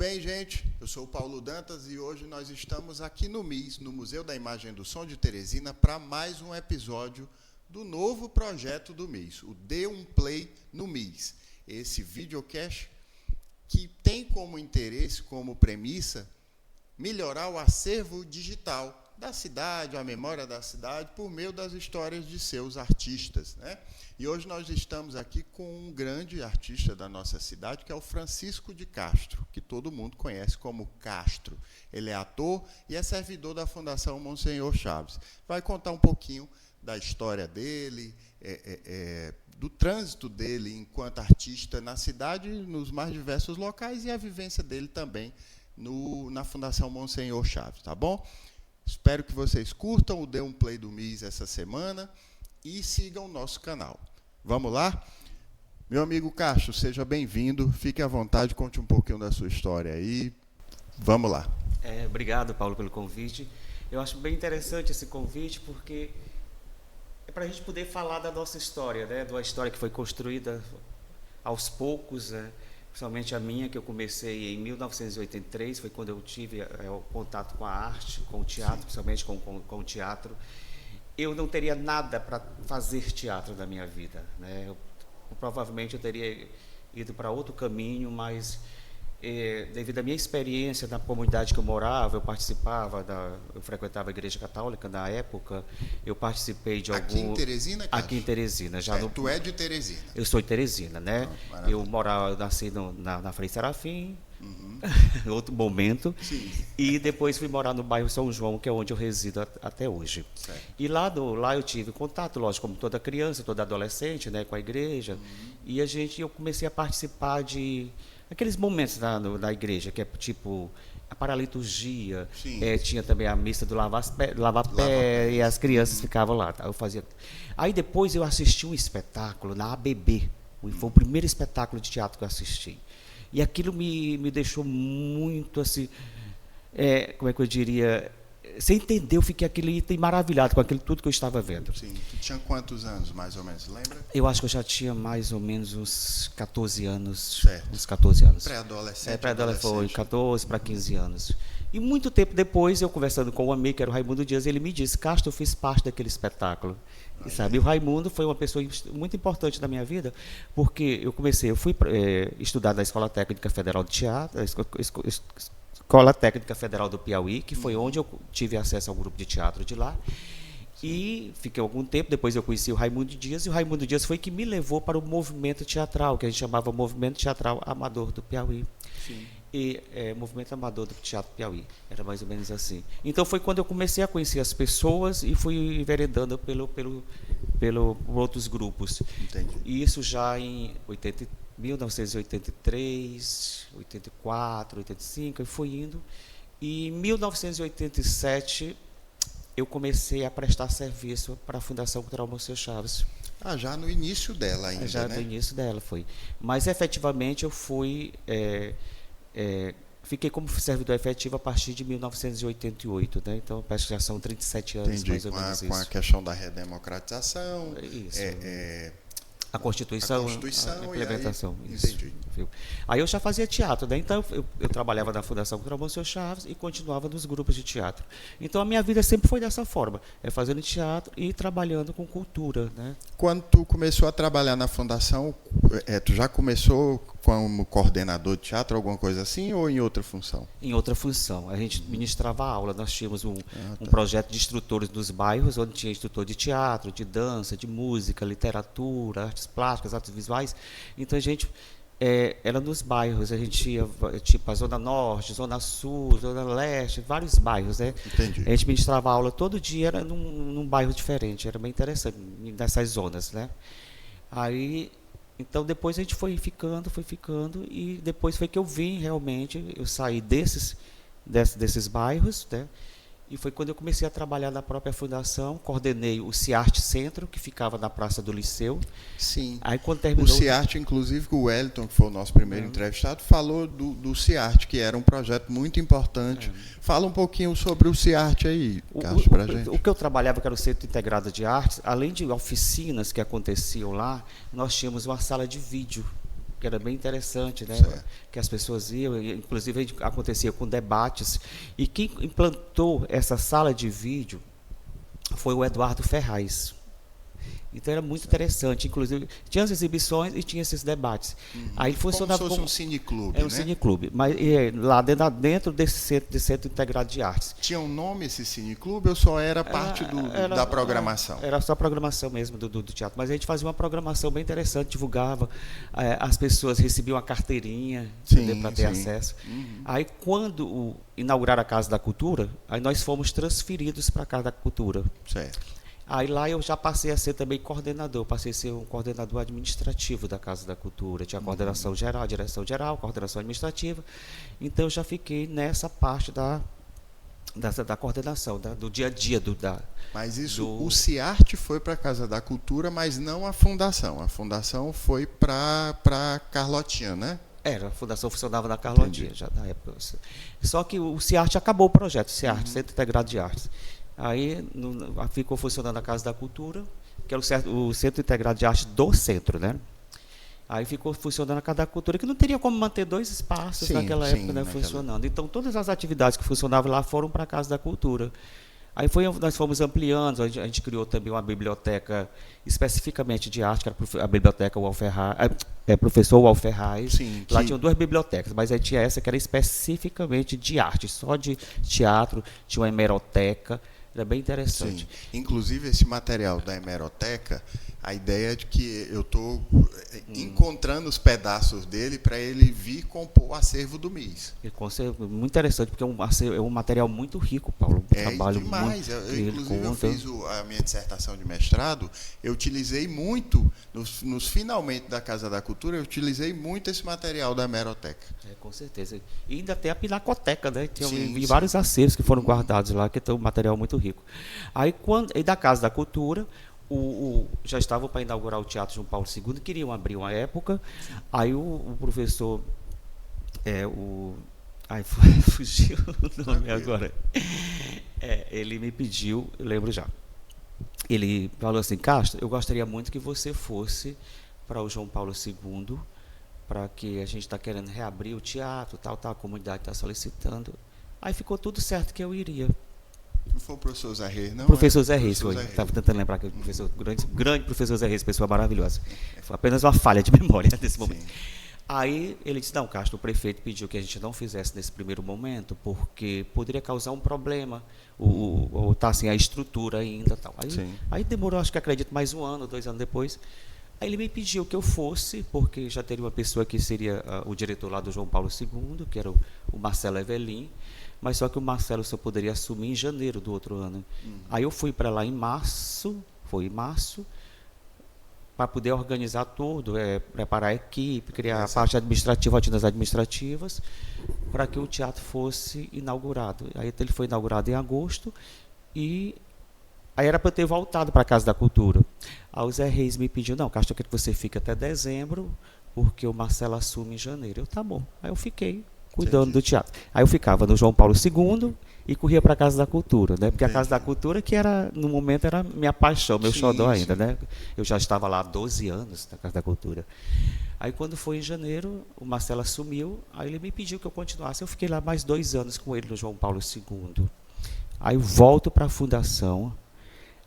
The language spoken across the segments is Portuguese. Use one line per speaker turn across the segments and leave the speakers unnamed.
bem, gente? Eu sou o Paulo Dantas e hoje nós estamos aqui no MIS, no Museu da Imagem do Som de Teresina, para mais um episódio do novo projeto do MIS, o Dê um Play no MIS. Esse videocast que tem como interesse, como premissa, melhorar o acervo digital da cidade, a memória da cidade, por meio das histórias de seus artistas, né? E hoje nós estamos aqui com um grande artista da nossa cidade, que é o Francisco de Castro, que todo mundo conhece como Castro. Ele é ator e é servidor da Fundação Monsenhor Chaves. Vai contar um pouquinho da história dele, do trânsito dele enquanto artista na cidade, nos mais diversos locais, e a vivência dele também na Fundação Monsenhor Chaves, tá bom? Espero que vocês curtam o Dê um Play do MIS essa semana e sigam o nosso canal. Vamos lá? Meu amigo Castro, seja bem-vindo. Fique à vontade, conte um pouquinho da sua história aí. Vamos lá.
Obrigado, Paulo, pelo convite. Eu acho bem interessante esse convite, porque é para a gente poder falar da nossa história, né? De uma história que foi construída aos poucos, né? Principalmente a minha, que eu comecei em 1983, foi quando eu tive o contato com a arte, com o teatro, principalmente com o teatro. Eu não teria nada para fazer teatro da minha vida, né? Provavelmente eu teria ido para outro caminho, mas devido à minha experiência na comunidade que eu morava, eu frequentava a Igreja Católica na época, eu participei de
Aqui em Teresina, Castro?
Aqui em Teresina.
Tu é de Teresina?
Eu sou de Teresina, né? Eu nasci na Frei Serafim, outro momento, sim. E depois fui morar no bairro São João, que é onde eu resido até hoje. Certo. E lá eu tive contato, lógico, como toda criança, toda adolescente, né, com a igreja, e eu comecei a participar de aqueles momentos da igreja, que é tipo a paraliturgia, tinha também a missa do lava-pé, e as crianças ficavam lá. Eu fazia. Aí depois eu assisti um espetáculo na ABB, foi o primeiro espetáculo de teatro que eu assisti. E aquilo me deixou muito assim, como é que eu diria, sem entender, eu fiquei aquele item maravilhado com aquilo tudo que eu estava vendo.
Sim. Tu tinha quantos anos, mais ou menos, lembra?
Eu acho que eu já tinha mais ou menos uns 14 anos.
Certo.
Uns 14 anos.
Pré-adolescente.
Pré-adolescente, foi 14 para 15 anos. E muito tempo depois, eu conversando com um amigo, que era o Raimundo Dias, ele me disse: Castro, eu fiz parte daquele espetáculo. E sabe, o Raimundo foi uma pessoa muito importante na minha vida, porque eu fui estudar na Escola Técnica Federal de Teatro, Escola Técnica Federal do Piauí, que foi onde eu tive acesso ao grupo de teatro de lá. E fiquei algum tempo, depois eu conheci o Raimundo Dias, e o Raimundo Dias foi que me levou para o movimento teatral, que a gente chamava Movimento Teatral Amador do Piauí. Sim. E Movimento Amador do Teatro Piauí, era mais ou menos assim. Então foi quando eu comecei a conhecer as pessoas e fui enveredando por outros grupos.
Entendi.
E isso já em 1983, 84, 85, eu fui indo. E em 1987 eu comecei a prestar serviço para a Fundação Cultural Monsenhor Chaves.
Já no início dela ainda,
já
né?
No início dela foi. Mas efetivamente eu fui... fiquei como servidor efetivo a partir de 1988, né? Então, parece que já são 37 anos.
Entendi,
mais ou menos
com a questão da redemocratização,
a Constituição, a implementação.
Aí,
isso,
entendi.
Viu? Aí eu já fazia teatro, né? Então eu trabalhava na Fundação Cultural Monsenhor Chaves e continuava nos grupos de teatro. Então a minha vida sempre foi dessa forma, fazendo teatro e trabalhando com cultura, né?
Quando tu começou a trabalhar na Fundação, tu já começou como coordenador de teatro, alguma coisa assim, ou em outra função?
Em outra função. A gente ministrava aula, nós tínhamos um projeto de instrutores dos bairros, onde tinha instrutor de teatro, de dança, de música, literatura, artes plásticas, artes visuais. Então a gente era nos bairros, a gente ia tipo a Zona Norte, Zona Sul, Zona Leste, vários bairros, né?
Entendi.
A gente ministrava aula todo dia, era num bairro diferente, era bem interessante, nessas zonas, né? Aí, então depois a gente foi ficando, e depois foi que eu vim realmente, eu saí desses bairros, né? E foi quando eu comecei a trabalhar na própria fundação, coordenei o Ciarte Centro, que ficava na Praça do Liceu.
Sim.
Aí, quando terminou...
O Ciarte, inclusive, o Wellington, que foi o nosso primeiro entrevistado, falou do Ciarte, que era um projeto muito importante. Fala um pouquinho sobre o Ciarte aí, Carlos, para a gente.
O que eu trabalhava, que era o Centro Integrado de Artes, além de oficinas que aconteciam lá, nós tínhamos uma sala de vídeo. que era bem interessante, né? Que as pessoas iam, inclusive acontecia com debates. E quem implantou essa sala de vídeo foi o Eduardo Ferraz. Então era muito interessante, inclusive tinha as exibições e tinha esses debates. Aí funcionava
como se fosse um cineclube,
né? Um cineclube, mas lá dentro desse centro integrado de artes.
Tinha um nome esse cineclube ou só era parte da programação?
Era só programação mesmo do teatro, mas a gente fazia uma programação bem interessante, divulgava, as pessoas recebiam a carteirinha para ter acesso. Aí quando inauguraram a Casa da Cultura, aí nós fomos transferidos para a Casa da Cultura.
Certo.
Aí lá eu já passei a ser também coordenador, passei a ser um coordenador administrativo da Casa da Cultura. Tinha a coordenação geral, direção geral, coordenação administrativa. Então eu já fiquei nessa parte da coordenação, do dia a dia.
Mas o CIART foi para a Casa da Cultura, mas não a fundação. A fundação foi para Carlotinha, né?
Era, a fundação funcionava na Carlotinha, já na época. Só que o CIART acabou o projeto, Centro Integrado de Artes. Aí ficou funcionando a Casa da Cultura, que era o Centro Integrado de Arte do centro, né? Aí ficou funcionando a Casa da Cultura, que não teria como manter 2 espaços naquela época, né, funcionando. Então, todas as atividades que funcionavam lá foram para a Casa da Cultura. Aí nós fomos ampliando, a gente criou também uma biblioteca especificamente de arte, que era a biblioteca professor Walferraz. Lá tinham 2 bibliotecas, mas aí tinha essa que era especificamente de arte, só de teatro, tinha uma hemeroteca. Era bem interessante.
Sim. Inclusive, esse material da hemeroteca, a ideia é de que eu estou encontrando os pedaços dele para ele vir compor o acervo do MIS.
Muito interessante, porque é um material muito rico, Paulo.
Trabalho demais. Inclusive, eu fiz a minha dissertação de mestrado, eu utilizei muito, nos finalmente da Casa da Cultura, eu utilizei muito esse material da hemeroteca.
Com certeza. E ainda tem a pinacoteca, né? Tem vários acervos que foram guardados lá, que tem um material muito rico. Aí da Casa da Cultura, já estavam para inaugurar o Teatro João Paulo II, queriam abrir uma época. Aí o professor, fugiu o nome agora. Ele me pediu, eu lembro já. Ele falou assim: Castro, eu gostaria muito que você fosse para o João Paulo II, para que a gente está querendo reabrir o teatro, a comunidade está solicitando. Aí ficou tudo certo que eu iria.
Não foi o professor Zé Reis, não?
Professor Zé Reis, foi. Estava tentando lembrar que o professor, grande professor Zé Reis, pessoa maravilhosa. Foi apenas uma falha de memória nesse momento. Aí ele disse: não, Castro, o prefeito pediu que a gente não fizesse nesse primeiro momento, porque poderia causar um problema, ou tá assim, a estrutura ainda. Tal. Aí demorou, acho que acredito, mais 1 ano, 2 anos depois. Aí ele me pediu que eu fosse, porque já teria uma pessoa que seria o diretor lá do João Paulo II, que era o Marcelo Evelin, mas só que o Marcelo só poderia assumir em janeiro do outro ano. Aí eu fui para lá em março, para poder organizar tudo, preparar a equipe, criar a parte administrativa, rotinas administrativas, para que o teatro fosse inaugurado. Aí ele foi inaugurado em agosto e aí era para eu ter voltado para a Casa da Cultura. Aí o Zé Reis me pediu: não, Castro, eu quero que você fique até dezembro, porque o Marcelo assume em janeiro. Tá bom. Aí eu fiquei cuidando do teatro. Aí eu ficava no João Paulo II e corria para a Casa da Cultura, né? Porque a Casa da Cultura, que no momento era minha paixão, meu xodó ainda, né? Eu já estava lá há 12 anos na Casa da Cultura. Aí quando foi em janeiro, o Marcelo assumiu, aí ele me pediu que eu continuasse. Eu fiquei lá mais 2 anos com ele no João Paulo II. Aí eu volto para a fundação,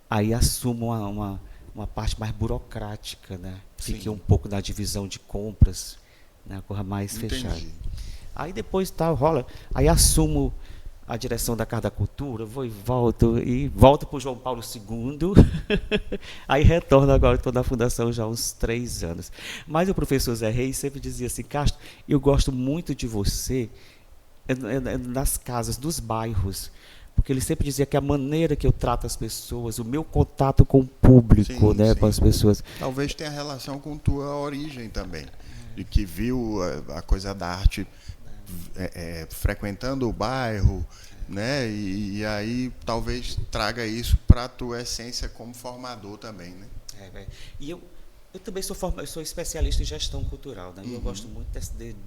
aí assumo uma parte mais burocrática, né? Fiquei um pouco na divisão de compras, né? A coisa mais fechada. Aí depois rola, aí assumo a direção da Casa da Cultura, vou e volto para o João Paulo II, aí retorno agora, estou na fundação já há uns 3 anos. Mas o professor Zé Reis sempre dizia assim: Castro, eu gosto muito de você nas casas, dos bairros, porque ele sempre dizia que a maneira que eu trato as pessoas, o meu contato com o público, com as pessoas.
Talvez tenha relação com tua origem também, de que viu a coisa da arte frequentando o bairro, né? E aí talvez traga isso para a tua essência como formador também, né?
E eu também sou especialista em gestão cultural, né? E eu gosto muito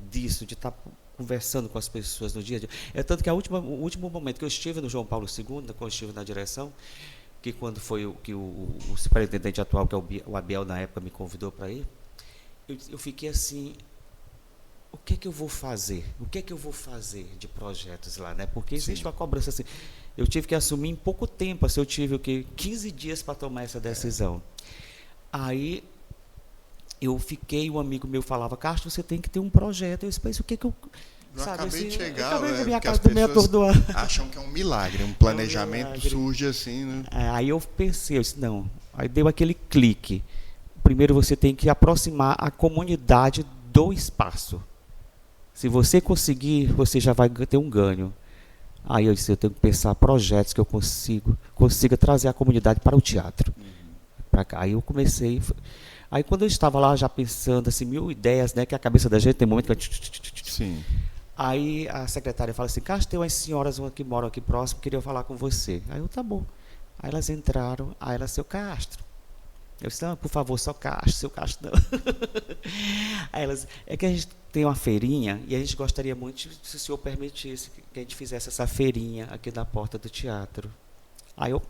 disso, de estar conversando com as pessoas no dia a dia. É tanto que o último momento que eu estive no João Paulo II, quando eu estive na direção, que quando foi que o superintendente atual, que é o Abel, na época, me convidou para ir, eu fiquei assim o que é que eu vou fazer? O que é que eu vou fazer de projetos lá, né? Porque existe uma cobrança assim. Eu tive que assumir em pouco tempo, assim, eu tive o quê? 15 dias para tomar essa decisão. Aí eu fiquei, um amigo meu falava, Castro, você tem que ter um projeto. Eu pensei, o que é que eu...
Eu
sabe,
acabei
assim,
de chegar,
acabei de minha
porque
casa
as
do meio
pessoas
atordoado.
acham que é um milagre, um planejamento
milagre.
surge assim, né?
Aí eu pensei, eu disse, não. Aí deu aquele clique. Primeiro você tem que aproximar a comunidade do espaço. Se você conseguir, você já vai ter um ganho. Aí eu disse, eu tenho que pensar projetos que eu consiga trazer a comunidade para o teatro. Para cá. Aí eu comecei. Aí quando eu estava lá já pensando assim, 1000 ideias, né? Que a cabeça da gente tem momento que...
Sim.
Aí a secretária fala assim, Castro, tem umas senhoras que moram aqui próximo, queriam falar com você. Aí eu, tá bom. Aí elas entraram, aí elas, seu Castro. Eu disse, não, por favor, só Castro, seu Castro não. Aí elas, é que a gente tem uma feirinha e a gente gostaria muito, se o senhor permitisse, que a gente fizesse essa feirinha aqui na porta do teatro. Aí eu,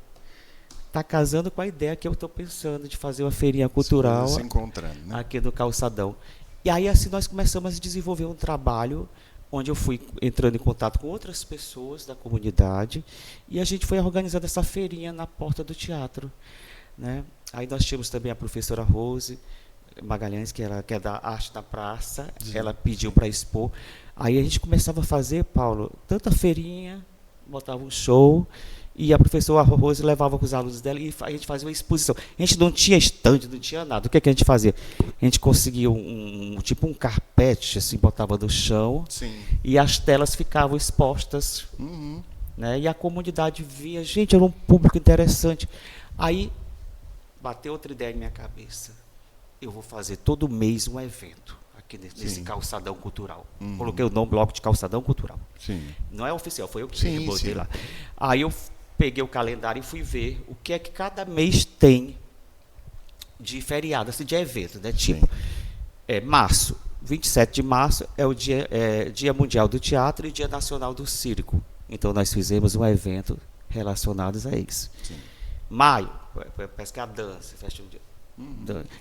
tá casando com a ideia que eu estou pensando de fazer uma feirinha cultural
se encontrando, né?
Aqui no Calçadão. E aí assim nós começamos a desenvolver um trabalho onde eu fui entrando em contato com outras pessoas da comunidade e a gente foi organizando essa feirinha na porta do teatro, né? Aí nós tínhamos também a professora Rose Magalhães, que é da Arte da Praça. Sim. Ela pediu para expor. Aí a gente começava a fazer, Paulo, tanta feirinha, botava um show, e a professora Rose levava com os alunos dela e a gente fazia uma exposição. A gente não tinha estande, não tinha nada. O que é que a gente fazia? A gente conseguia tipo um carpete, assim, botava no chão. Sim. E as telas ficavam expostas. Uhum. Né? E a comunidade via, gente, era um público interessante. Aí bateu outra ideia na minha cabeça. Eu vou fazer todo mês um evento aqui nesse calçadão cultural. Uhum. Coloquei o nome logo de calçadão cultural. Sim. Não é oficial, foi eu que botei lá. Aí eu peguei o calendário e fui ver o que é que cada mês tem de feriado, assim, de evento, né? Tipo, março, 27 de março é o Dia Mundial do Teatro e Dia Nacional do Circo. Então nós fizemos um evento relacionado a isso. Sim. Maio, parece que é a dança, festival de...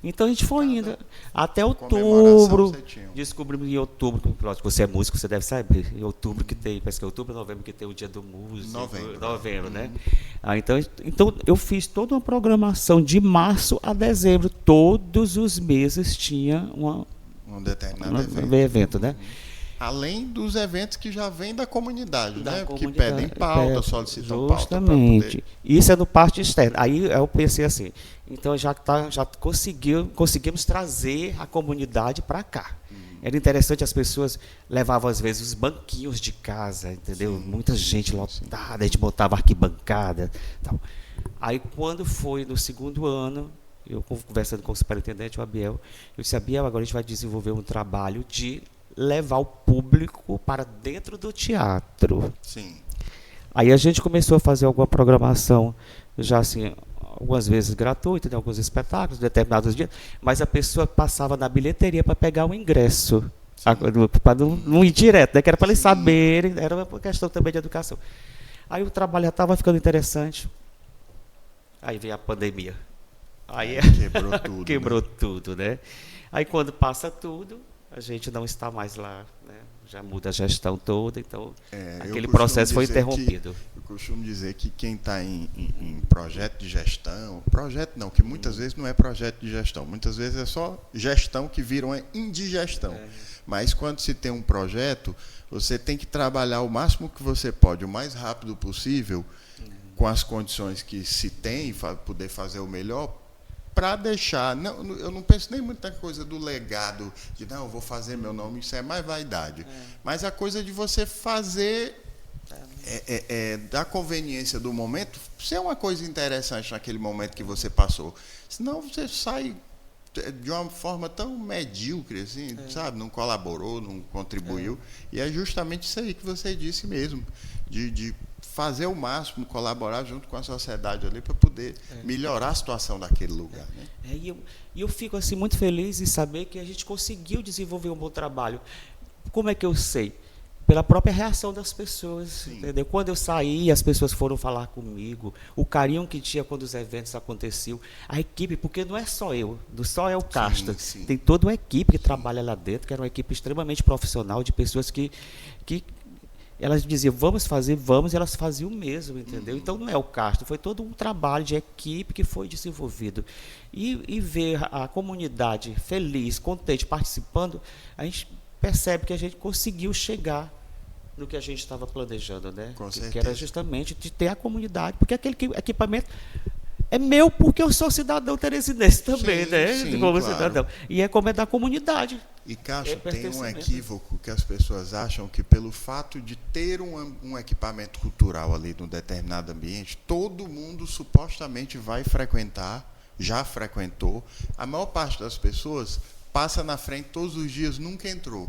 Então a gente foi indo até outubro. Descobrimos em outubro, lógico, você é músico, você deve saber. Em outubro que tem, parece que é outubro, novembro que tem o dia do músico. Novembro, né? Então eu fiz toda uma programação de março a dezembro. Todos os meses tinha
um determinado
evento, né?
Além dos eventos que já vêm da comunidade, né? Que pedem pauta, solicitam pauta.
Justamente. Isso é no parte externa. Aí eu pensei assim, então já conseguimos trazer a comunidade para cá. Era interessante, as pessoas levavam às vezes os banquinhos de casa, entendeu? Sim, muita gente lotada, a gente botava arquibancada. Tal. Aí quando foi no segundo ano, eu conversando com o superintendente, o Abiel, eu disse, Abiel, agora a gente vai desenvolver um trabalho de levar o público para dentro do teatro. Sim. Aí a gente começou a fazer alguma programação, já assim, algumas vezes gratuita, né, alguns espetáculos, determinados dias, mas a pessoa passava na bilheteria para pegar o ingresso, para não ir direto, né, que era para eles saberem, era uma questão também de educação. Aí o trabalho já estava ficando interessante, aí veio a pandemia. Aí
quebrou tudo.
Quebrou tudo, né? Aí quando passa tudo, a gente não está mais lá, né? Já muda a gestão toda, então aquele processo foi interrompido.
Eu costumo dizer que quem está em projeto de gestão, projeto não, que muitas vezes não é projeto de gestão, muitas vezes é só gestão que vira uma indigestão. Mas quando se tem um projeto, você tem que trabalhar o máximo que você pode, o mais rápido possível, com as condições que se tem, poder fazer o melhor, para deixar, eu não penso nem muita coisa do legado, de não, eu vou fazer meu nome, isso é mais vaidade. Mas a coisa de você fazer, da conveniência do momento, ser uma coisa interessante naquele momento que você passou. Senão você sai de uma forma tão medíocre, assim, sabe? Não colaborou, não contribuiu. E é justamente isso aí que você disse mesmo, de fazer o máximo, colaborar junto com a sociedade ali para poder melhorar a situação daquele lugar. Né?
E eu fico assim, muito feliz em saber que a gente conseguiu desenvolver um bom trabalho. Como é que eu sei? pela própria reação das pessoas, entendeu? Quando eu saí, as pessoas foram falar comigo, o carinho que tinha quando os eventos aconteciam, a equipe, porque não é só eu, não só é o Casta, tem toda uma equipe que trabalha lá dentro, que era uma equipe extremamente profissional, de pessoas que elas diziam, vamos fazer, vamos, e elas faziam mesmo, entendeu? Então não é o Castro, foi todo um trabalho de equipe que foi desenvolvido. E ver a comunidade feliz, contente, participando, a gente percebe que a gente conseguiu chegar no que a gente estava planejando, né?
Com certeza.
Que era justamente de ter a comunidade, porque aquele equipamento é meu porque eu sou cidadão teresinense também, né? Como cidadão. E é como é da comunidade.
E, Caixa, tem um equívoco que as pessoas acham que pelo fato de ter um equipamento cultural ali num determinado ambiente, todo mundo supostamente vai frequentar, já frequentou. A maior parte das pessoas passa na frente todos os dias, nunca entrou.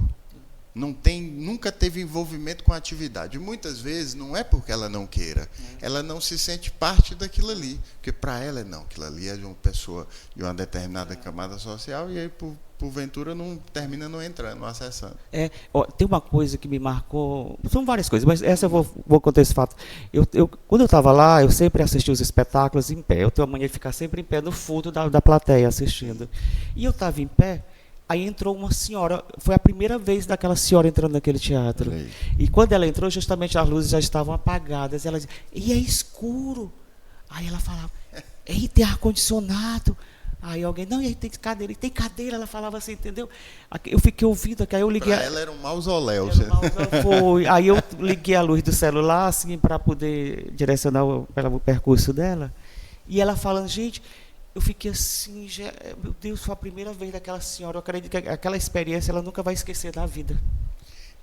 Nunca teve envolvimento com a atividade. Muitas vezes não é porque ela não queira, ela não se sente parte daquilo ali, porque para ela não, aquilo ali é de uma pessoa de uma determinada camada social e aí porventura não termina não entrando, não acessando.
Tem uma coisa que me marcou, são várias coisas, mas essa eu vou contar esse fato. Quando eu estava lá, eu sempre assisti os espetáculos em pé, eu tenho a mania de ficar sempre em pé no fundo da plateia assistindo. E eu estava em pé. Aí entrou uma senhora, foi a primeira vez daquela senhora entrando naquele teatro. E quando ela entrou, justamente as luzes já estavam apagadas. Ela dizia, e é escuro. Aí ela falava, e tem ar-condicionado. Aí alguém, não, e aí tem cadeira. E tem cadeira, ela falava assim, entendeu? Eu fiquei ouvindo, aí eu liguei.
Pra ela era um mausoléu.
Foi. Aí eu liguei a luz do celular, assim, para poder direcionar o percurso dela. E ela falando, gente... Eu fiquei assim, meu Deus, foi a primeira vez daquela senhora. Eu acredito que aquela experiência ela nunca vai esquecer da vida.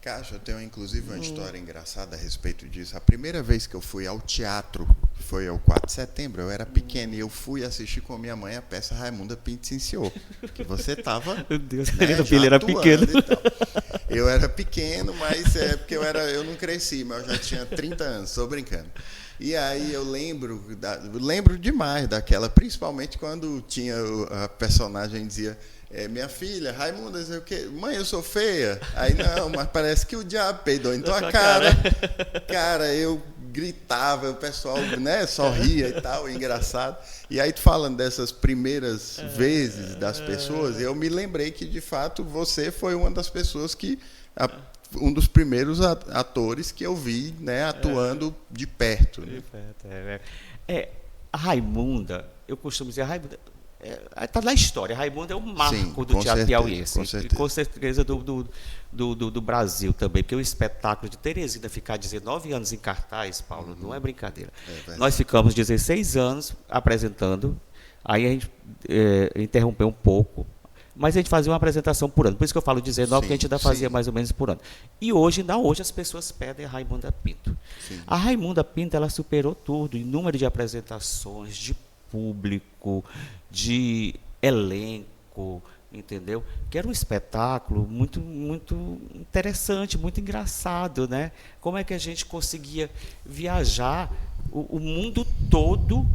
Caixa, eu tenho inclusive uma história engraçada a respeito disso. A primeira vez que eu fui ao teatro, foi ao 4 de setembro, eu era pequeno e eu fui assistir com a minha mãe a peça Raimunda Pinto Sim Senhor, que você estava...
Meu Deus, filho era pequeno.
Eu era pequeno, mas é porque eu não cresci, mas eu já tinha 30 anos, estou brincando. E aí eu lembro demais daquela, principalmente quando tinha a personagem dizia, minha filha, Raimunda, dizer o quê? Mãe, eu sou feia. Aí não, mas parece que o diabo peidou em tua cara. Cara, eu gritava, o pessoal, né, sorria e tal, engraçado. E aí tu falando dessas primeiras vezes das pessoas, eu me lembrei que de fato você foi uma das pessoas que um dos primeiros atores que eu vi, né, atuando de perto. Né?
A Raimunda, eu costumo dizer, a Raimunda está na história. A Raimunda é o marco do teatro piauiense. Com certeza do Brasil também, porque o espetáculo de Teresina ficar 19 anos em cartaz, Paulo, não é brincadeira. Nós ficamos 16 anos apresentando, aí a gente interrompeu um pouco, mas a gente fazia uma apresentação por ano. Por isso que eu falo 19, porque a gente ainda fazia mais ou menos por ano. E hoje as pessoas pedem a Raimunda Pinto. A Raimunda Pinto, ela superou tudo, em número de apresentações, de público, de elenco, entendeu? Que era um espetáculo muito, muito interessante, muito engraçado, né? Como é que a gente conseguia viajar o mundo todo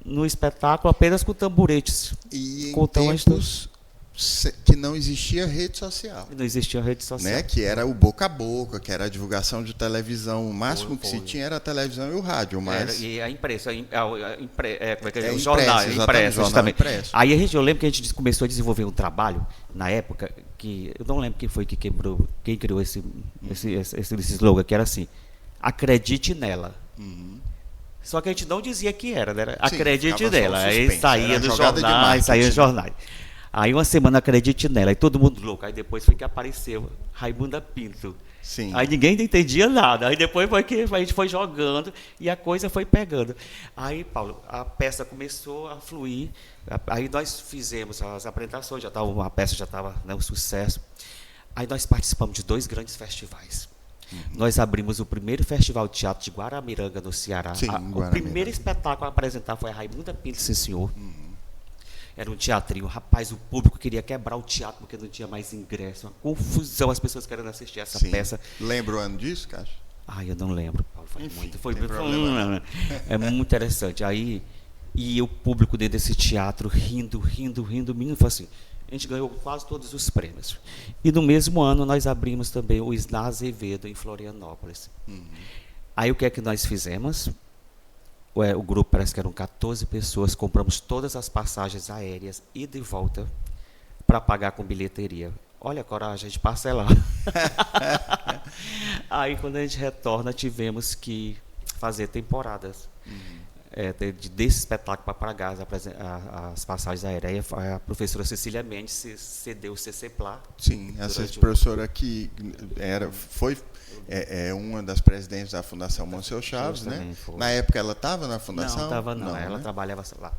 no espetáculo apenas com tamboretes.
E em tempos que não existia rede social.
Não existia rede social.
Né? Que era o boca a boca, que era a divulgação de televisão. O máximo que se tinha era a televisão e o rádio. Mas...
e a imprensa, o jornal impresso, justamente. Aí eu lembro que a gente começou a desenvolver um trabalho, na época, que eu não lembro quem foi que quem criou esse slogan, que era assim, acredite nela. Só que a gente não dizia que era, né? Acredite nela. Aí saía dos jornais, Aí uma semana acredite nela, aí todo mundo louco. Aí depois foi que apareceu Raimunda Pinto. Aí ninguém entendia nada. Aí depois foi que a gente foi jogando e a coisa foi pegando. Aí, Paulo, a peça começou a fluir. Aí nós fizemos as apresentações, a peça já estava, né, um sucesso. Aí nós participamos de 2 grandes festivais. Nós abrimos o primeiro Festival de Teatro de Guaramiranga, no Ceará. O primeiro espetáculo a apresentar foi a Raimunda Pinto, sim senhor. Era um teatrinho. Rapaz, o público queria quebrar o teatro porque não tinha mais ingresso. Uma confusão, as pessoas querendo assistir essa peça.
Lembra o ano disso, Caixa?
Eu não lembro, Paulo. É muito interessante. Aí E o público dentro desse teatro rindo, rindo, rindo. O menino falou assim, a gente ganhou quase todos os prêmios. E no mesmo ano nós abrimos também o Isla Azevedo em Florianópolis. Aí o que é que nós fizemos? O grupo, parece que eram 14 pessoas, compramos todas as passagens aéreas e de volta para pagar com bilheteria. Olha a coragem de parcelar. Aí quando a gente retorna, tivemos que fazer temporadas. Desse espetáculo para pagar as passagens aéreas. A professora Cecília Mendes cedeu o CCPLA.
Sim, essa professora que foi uma das presidentes da Fundação Monsieur Chaves, né? Na época ela estava na fundação?
Não, estava não, ela trabalhava lá.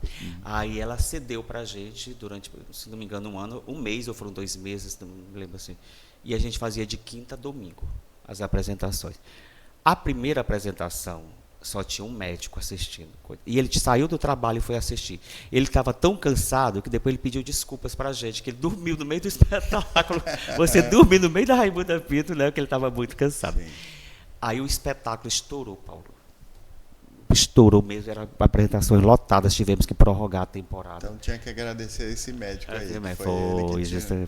Aí ela cedeu para a gente durante, se não me engano, um mês, ou foram 2 meses, não me lembro assim. E a gente fazia de quinta a domingo as apresentações. A primeira apresentação só tinha um médico assistindo. E ele saiu do trabalho e foi assistir. Ele estava tão cansado que depois ele pediu desculpas para a gente, que ele dormiu no meio do espetáculo. Você dormiu no meio da Raimunda Pinto, né? Porque ele estava muito cansado. Sim. Aí o espetáculo estourou, Paulo. Estourou mesmo, eram apresentações lotadas, tivemos que prorrogar a temporada.
Então tinha que agradecer esse médico aí.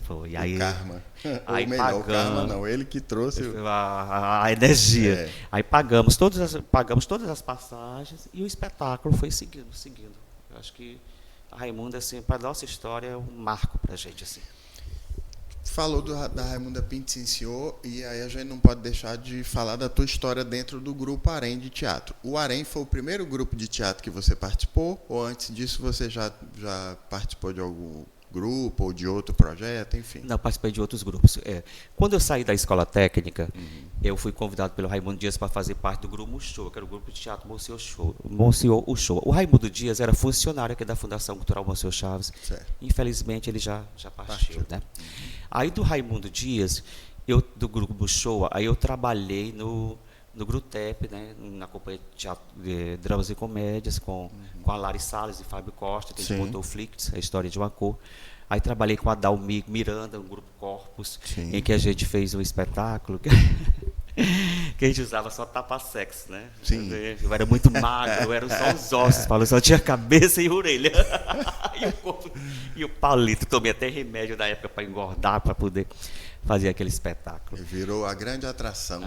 Foi.
Aí, karma.
Aí
ou melhor,
pagamos,
o karma não, ele que trouxe
a energia. Aí pagamos todas as passagens e o espetáculo foi seguindo. Eu acho que a Raimunda, assim, para a nossa história, é um marco para a gente. Assim.
Falou da Raimunda Pinto, sim, senhor, e aí a gente não pode deixar de falar da tua história dentro do grupo Arém de Teatro. O Arém foi o primeiro grupo de teatro que você participou, ou antes disso você já participou de algum grupo ou de outro projeto, enfim?
Não, participei de outros grupos. Quando eu saí da escola técnica, eu fui convidado pelo Raimundo Dias para fazer parte do grupo Show, que era o grupo de teatro Monsieur Show. O Raimundo Dias era funcionário aqui da Fundação Cultural Monsieur Chaves. Certo. Infelizmente, ele já partiu. Né? Aí, do Raimundo Dias, do grupo Show, aí eu trabalhei no Grutep, né, na companhia de teatro de dramas e comédias, com a Lari Salles e Fábio Costa, que a gente botou o Flicts, a história de uma cor. Aí trabalhei com a Dalmi Miranda, no grupo Corpus, em que a gente fez um espetáculo que a gente usava só tapa-sexo, né?
Sim.
Eu era muito magro, eram só os ossos, Paulo, só tinha cabeça e orelha. E o palito, tomei até remédio na época para engordar, para poder fazer aquele espetáculo.
Virou a grande atração.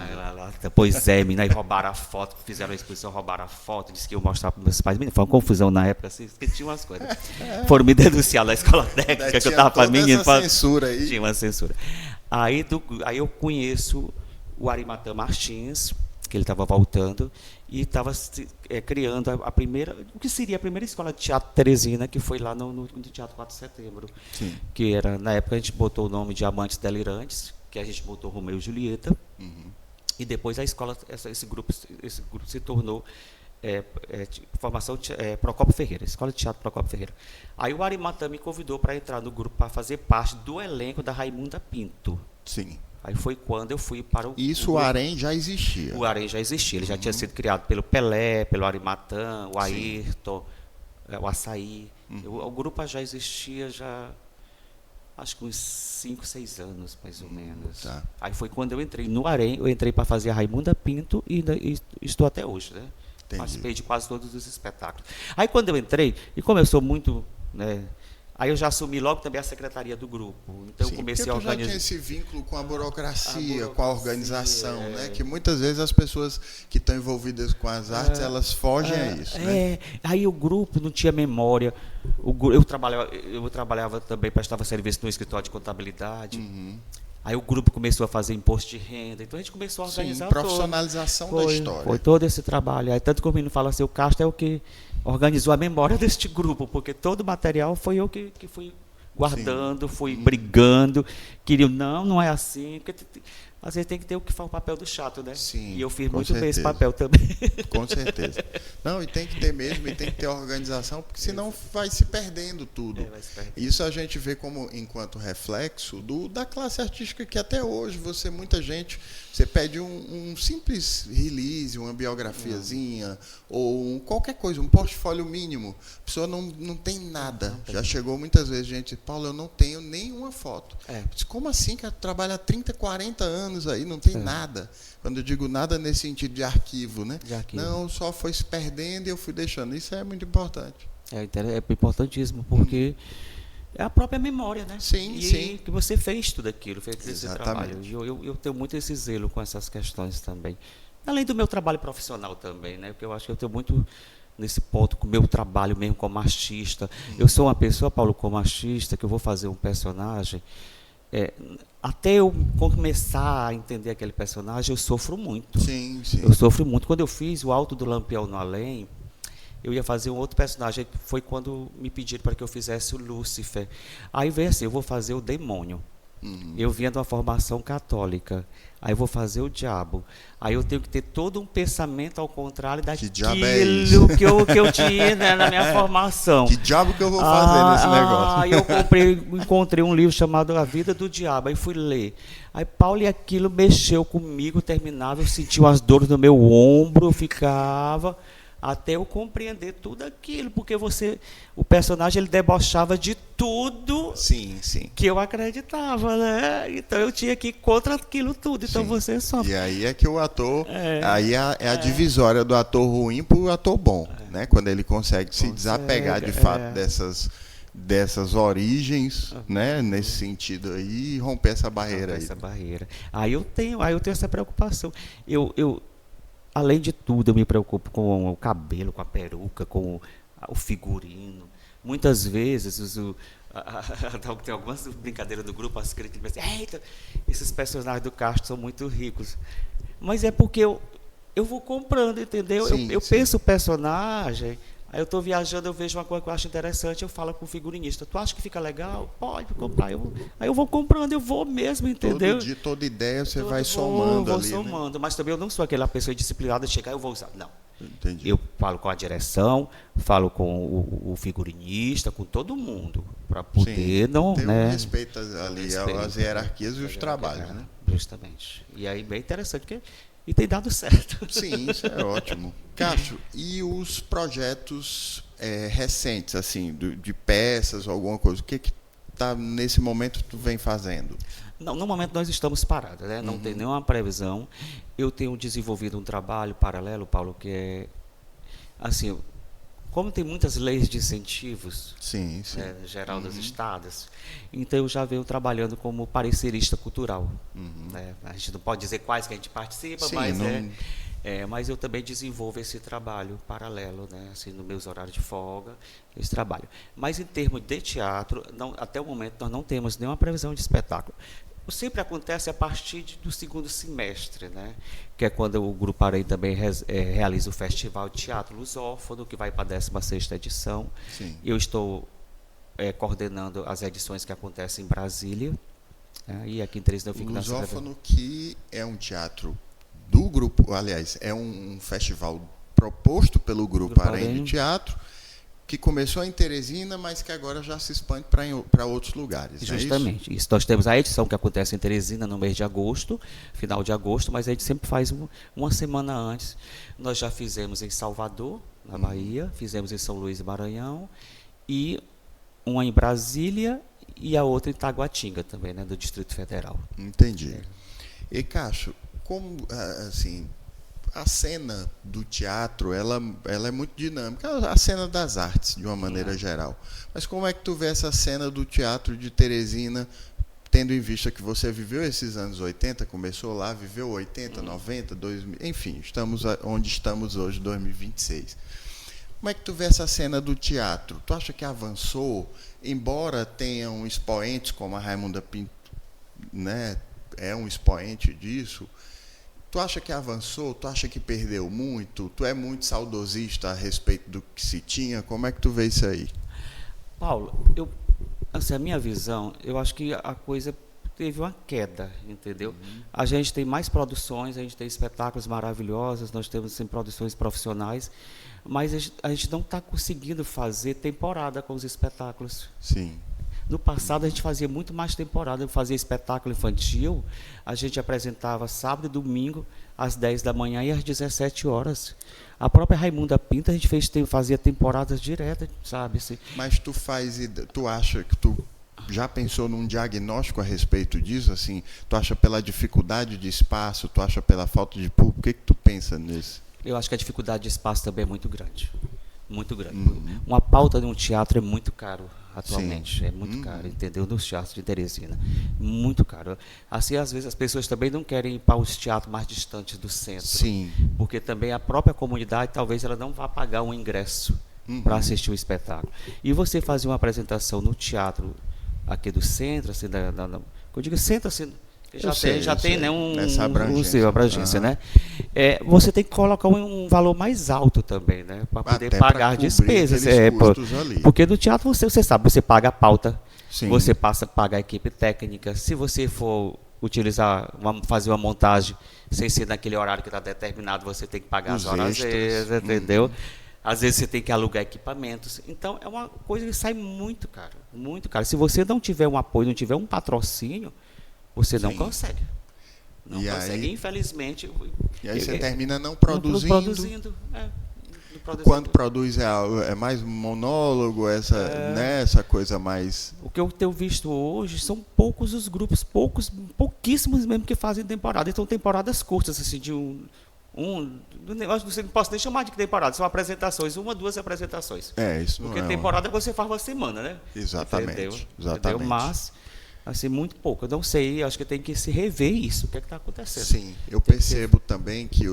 Depois menina, aí roubaram a foto, fizeram a exposição, roubaram a foto, disse que eu mostrar para meus pais. Menina, foi uma confusão na época, assim, que tinha umas coisas. Foram me denunciar na escola técnica, que eu estava para mim.
Tinha censura aí.
Tinha uma censura. Aí eu conheço o Arimatã Martins, que ele estava voltando, e estava criando o que seria a primeira escola de teatro Teresina, que foi lá no Teatro 4 de Setembro. Sim. Que era, na época, a gente botou o nome de Amantes Delirantes, que a gente botou Romeu e Julieta, e depois a escola, esse grupo se tornou formação Procópio Ferreira, Escola de Teatro Procópio Ferreira. Aí o Arimatã me convidou para entrar no grupo, para fazer parte do elenco da Raimunda Pinto.
Sim.
Aí foi quando eu fui para o...
Isso, o Arém já existia.
O Arém já existia. Ele já tinha sido criado pelo Pelé, pelo Arimatã, o Ayrton, o Açaí. O grupo já existia, acho que uns 5, 6 anos, mais ou menos. Tá. Aí foi quando eu entrei no Arém, eu entrei para fazer a Raimunda Pinto e estou até hoje, né? Entendi. Participei de quase todos os espetáculos. Aí quando eu entrei, e como eu sou muito... né, aí eu já assumi logo também a secretaria do grupo. Então eu comecei a organizar.
Já tinha esse vínculo com a burocracia, com a organização, né? Que muitas vezes as pessoas que estão envolvidas com as artes, elas fogem a isso. Né?
Aí o grupo não tinha memória. Eu trabalhava também, prestava serviço no escritório de contabilidade. Aí o grupo começou a fazer imposto de renda. Então a gente começou a organizar
profissionalização da história.
Foi todo esse trabalho. Aí tanto que o menino fala assim, o Castro é o que organizou a memória deste grupo, porque todo o material foi eu que fui guardando, fui brigando, não é assim, porque às vezes tem que ter o que faz o papel do chato, né?
Sim,
e eu fiz muito bem esse papel também.
Com certeza. Não, e tem que ter mesmo, e tem que ter organização, porque senão vai se perdendo tudo.
Vai se perdendo.
Isso a gente vê como enquanto reflexo da classe artística que até hoje muita gente, você pede um simples release, uma biografiazinha, ou qualquer coisa, um portfólio mínimo. A pessoa não tem nada. Já chegou muitas vezes gente, Paulo, eu não tenho nenhuma foto. Como assim, que trabalha há 30, 40 anos aí, não tem nada. Quando eu digo nada nesse sentido de arquivo, né? Não, só foi se perdendo e eu fui deixando. Isso é muito importante.
É importantíssimo, porque é a própria memória, né?
Sim,
sim. Que você fez tudo aquilo, fez esse
Exatamente.
trabalho. Eu tenho muito esse zelo com essas questões também. Além do meu trabalho profissional também, né? Porque eu acho que eu tenho muito nesse ponto com o meu trabalho mesmo como artista. Eu sou uma pessoa, Paulo, como artista, que eu vou fazer um personagem. Até eu começar a entender aquele personagem, eu sofro muito.
Sim, sim.
Eu sofro muito. Quando eu fiz o Alto do Lampião no Além, eu ia fazer um outro personagem. Foi quando me pediram para que eu fizesse o Lúcifer. Aí veio assim, eu vou fazer o demônio. Eu vinha de uma formação católica. Aí eu vou fazer o diabo. Aí eu tenho que ter todo um pensamento ao contrário daquilo que eu tinha, né, na minha formação.
Que diabo que eu vou fazer nesse negócio?
Aí eu encontrei um livro chamado A Vida do Diabo. Aí fui ler. Aí Paulo, e aquilo mexeu comigo, terminava, eu sentia as dores no meu ombro, eu ficava... Até eu compreender tudo aquilo, porque o personagem ele debochava de tudo que eu acreditava, né? Então eu tinha que ir contra aquilo tudo. Então você só.
E aí é que o ator, aí é a divisória do ator ruim para o ator bom, né? Quando ele consegue se desapegar de fato dessas origens, né? Nesse sentido aí, e romper essa barreira aí.
Aí eu tenho essa preocupação. Além de tudo, eu me preocupo com o cabelo, com a peruca, com o figurino. Muitas vezes, tem algumas brincadeiras do grupo, as críticas dizem, eita, esses personagens do Castro são muito ricos. Mas é porque eu vou comprando, entendeu? Eu penso o personagem, aí eu estou viajando, eu vejo uma coisa que eu acho interessante, eu falo com o figurinista, tu acha que fica legal? Pode comprar. Aí eu vou comprando, eu vou mesmo, entendeu?
Toda ideia você vai somando ali.
Vou somando, né? Mas também eu não sou aquela pessoa disciplinada de chegar, eu vou usar. Não.
Entendi.
Eu falo com a direção, falo com o figurinista, com todo mundo, para poder não...
Ter
né?
Respeito ali às hierarquias e os trabalhos, né?
Justamente. E aí, bem interessante, porque... E tem dado certo.
Sim, isso é ótimo. Castro, e os projetos recentes, assim, de peças ou alguma coisa, o que tá nesse momento tu vem fazendo?
Não, no momento nós estamos parados, né? Não tem nenhuma previsão. Eu tenho desenvolvido um trabalho paralelo, Paulo, que é assim, como tem muitas leis de incentivos, geral dos estados, então eu já venho trabalhando como parecerista cultural. Né? A gente não pode dizer quais que a gente participa, mas eu também desenvolvo esse trabalho paralelo, né? Assim, nos meus horários de folga, esse trabalho. Mas em termos de teatro, até o momento nós não temos nenhuma previsão de espetáculo. Sempre acontece a partir do segundo semestre, né? Que é quando o Grupo Arém também realiza o Festival de Teatro Lusófono, que vai para a 16ª edição. Eu estou coordenando as edições que acontecem em Brasília, né? E aqui em Teresina eu fico na
Lusófono, que é um teatro do grupo, aliás, é um festival proposto pelo Grupo Arém de Teatro, que começou em Teresina, mas que agora já se expande para outros lugares.
Justamente. Isso? Nós temos a edição que acontece em Teresina no mês de agosto, final de agosto, mas a gente sempre faz uma semana antes. Nós já fizemos em Salvador, na Bahia, fizemos em São Luís e Maranhão, e uma em Brasília e a outra em Taguatinga também, né, do Distrito Federal.
Entendi. E, Castro, como, assim... A cena do teatro, ela é muito dinâmica, a cena das artes, de uma maneira geral. Mas como é que tu vê essa cena do teatro de Teresina, tendo em vista que você viveu esses anos 80, começou lá, viveu 80, 90, 2000, enfim, estamos onde estamos hoje, 2026. Como é que tu vê essa cena do teatro? Tu acha que avançou, embora tenham expoentes como a Raimunda Pinto, né, é um expoente disso? Tu acha que avançou? Tu acha que perdeu muito? Tu é muito saudosista a respeito do que se tinha? Como é que tu vê isso aí?
Paulo, assim, a minha visão, eu acho que a coisa teve uma queda, entendeu? A gente tem mais produções, a gente tem espetáculos maravilhosos, nós temos assim, produções profissionais, mas a gente não está conseguindo fazer temporada com os espetáculos.
Sim.
No passado, a gente fazia muito mais temporada, fazia espetáculo infantil, a gente apresentava sábado e domingo, às 10 da manhã e às 17 horas. A própria Raimunda Pinto, a gente fazia temporadas diretas, sabe? Assim.
Mas tu acha que tu já pensou num diagnóstico a respeito disso? Assim, tu acha pela dificuldade de espaço, tu acha pela falta de público? O que tu pensa nisso?
Eu acho que a dificuldade de espaço também é muito grande. Muito grande. Uma pauta de um teatro é muito caro atualmente. Sim. É muito caro, entendeu? Nos teatros de Teresina. Muito caro. Assim, às vezes, as pessoas também não querem ir para os teatros mais distantes do centro.
Sim.
Porque também a própria comunidade, talvez, ela não vá pagar um ingresso para assistir o espetáculo. E você fazer uma apresentação no teatro aqui do centro, assim, eu digo centro, assim, já tem né,
essa
abrangência, né? Você tem que colocar um valor mais alto também, né? Para poder pagar despesas. Porque no teatro você sabe, você paga a pauta, você paga a equipe técnica. Se você for fazer uma montagem sem ser naquele horário que está determinado, você tem que pagar as horas extras, entendeu? Às vezes você tem que alugar equipamentos. Então, é uma coisa que sai muito caro, muito caro. Se você não tiver um apoio, não tiver um patrocínio, você não consegue. Não consegue, aí, infelizmente.
E aí você termina não produzindo. Quando produz é mais monólogo, essa coisa mais...
O que eu tenho visto hoje são poucos os grupos, pouquíssimos mesmo que fazem temporada. Então, temporadas curtas, assim, de você não posso nem chamar de temporada, são apresentações, 1 ou 2 apresentações.
Isso
porque temporada você faz uma semana, né?
Exatamente.
Mas, assim, muito pouco. Eu não sei, acho que tem que se rever isso, o que é que está acontecendo.
Sim, eu percebo também que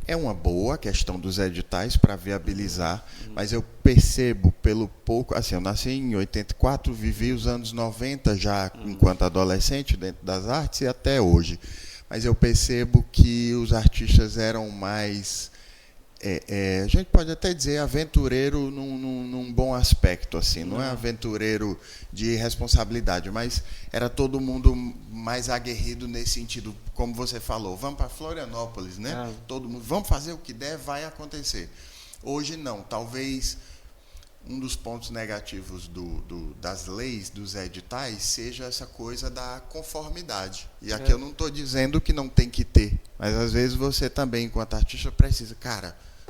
é uma boa questão dos editais para viabilizar, mas eu percebo pelo pouco, assim, eu nasci em 84, vivi os anos 90 já enquanto adolescente dentro das artes e até hoje. Mas eu percebo que os artistas eram mais, a gente pode até dizer aventureiro num bom aspecto, assim, não é aventureiro de responsabilidade, mas era todo mundo mais aguerrido nesse sentido, como você falou, vamos para Florianópolis, né? Todo mundo, vamos fazer o que der, vai acontecer. Hoje não, talvez um dos pontos negativos das leis, dos editais, seja essa coisa da conformidade. E aqui eu não estou dizendo que não tem que ter, mas às vezes você também, enquanto artista, precisa,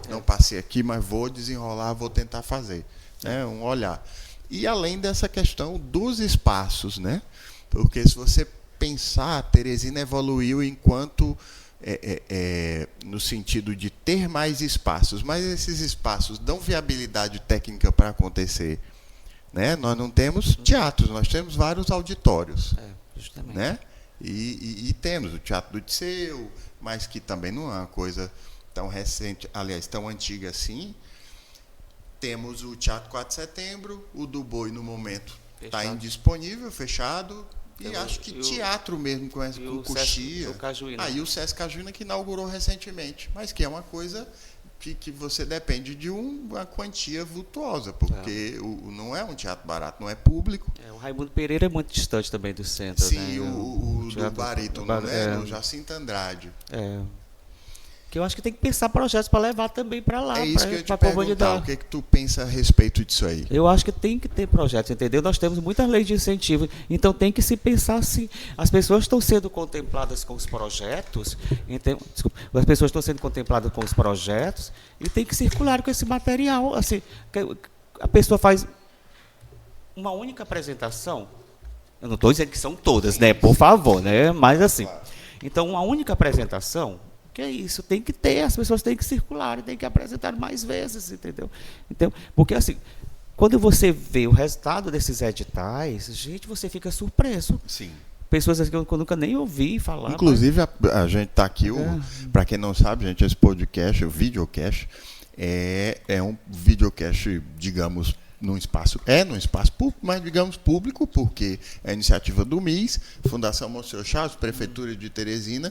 não passei aqui, mas vou desenrolar, vou tentar fazer. Né? Um olhar. E além dessa questão dos espaços, né? Porque se você pensar, Teresina evoluiu enquanto... no sentido de ter mais espaços, mas esses espaços dão viabilidade técnica para acontecer, né? Nós não temos teatros, nós temos vários auditórios, né? E temos o Teatro do Liceu, mas que também não é uma coisa tão recente, aliás, tão antiga assim. Temos o Teatro 4 de Setembro, o do Boi no momento está indisponível, fechado. E acho que teatro mesmo, com coxia. E o Sesc Cajuína, que inaugurou recentemente, mas que é uma coisa que você depende de uma quantia vultuosa, porque não é um teatro barato, não é público.
O Raimundo Pereira é muito distante também do centro.
Sim, né? o do Barítono, né? Do Jacinto Andrade.
Que eu acho que tem que pensar projetos para levar também para lá.
É isso que eu ia te perguntar, o que tu pensa a respeito disso aí?
Eu acho que tem que ter projetos, entendeu? Nós temos muitas leis de incentivo, então tem que se pensar assim. As pessoas estão sendo contempladas com os projetos, as pessoas estão sendo contempladas com os projetos e tem que circular com esse material. Assim, a pessoa faz uma única apresentação, eu não estou dizendo que são todas, né? Por favor, né? Mas assim, então uma única apresentação, que é isso, tem que ter, as pessoas têm que circular, têm que apresentar mais vezes, entendeu? Então, porque assim, quando você vê o resultado desses editais, gente, você fica surpreso.
Sim.
Pessoas que eu nunca nem ouvi falar.
Inclusive, a gente está aqui, para quem não sabe, gente, esse podcast, o videocast, é um videocast, digamos, num espaço público, mas digamos público, porque é a iniciativa do MIS, Fundação Monsenhor Chaves, Prefeitura de Teresina,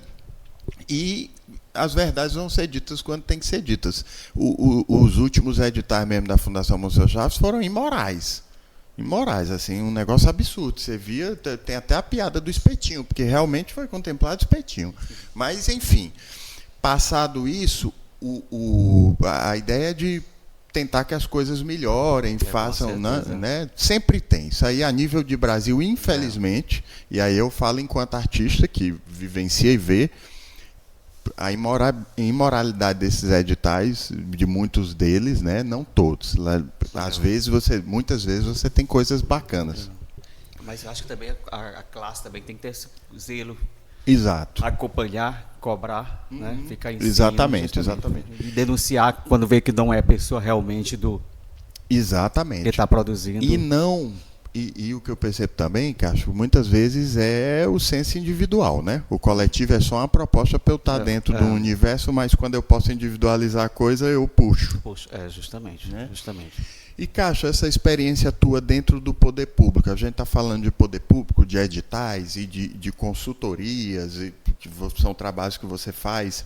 e as verdades vão ser ditas quando tem que ser ditas. Os últimos editais mesmo da Fundação Monsenhor Chaves foram imorais. Imorais, assim, um negócio absurdo. Você via, tem até a piada do espetinho, porque realmente foi contemplado espetinho. Mas, enfim, passado isso, a ideia de tentar que as coisas melhorem, façam, né? Sempre tem. Isso aí a nível de Brasil, infelizmente, e aí eu falo enquanto artista que vivencia e vê, a imoralidade desses editais, de muitos deles, né, não todos. Muitas vezes você tem coisas bacanas.
Mas eu acho que também a classe também tem que ter esse zelo
Exato.
Acompanhar, cobrar, né? Ficar em cima.
Exatamente.
E denunciar quando vê que não é a pessoa realmente do
Exatamente.
que está produzindo.
E não... E o que eu percebo também, Cássio, muitas vezes é o senso individual, né? O coletivo é só uma proposta para eu estar dentro do universo, mas quando eu posso individualizar a coisa, eu puxo.
Justamente,
né?
Justamente.
E, Cássio, essa experiência tua dentro do poder público, a gente está falando de poder público, de editais e de consultorias, e que são trabalhos que você faz.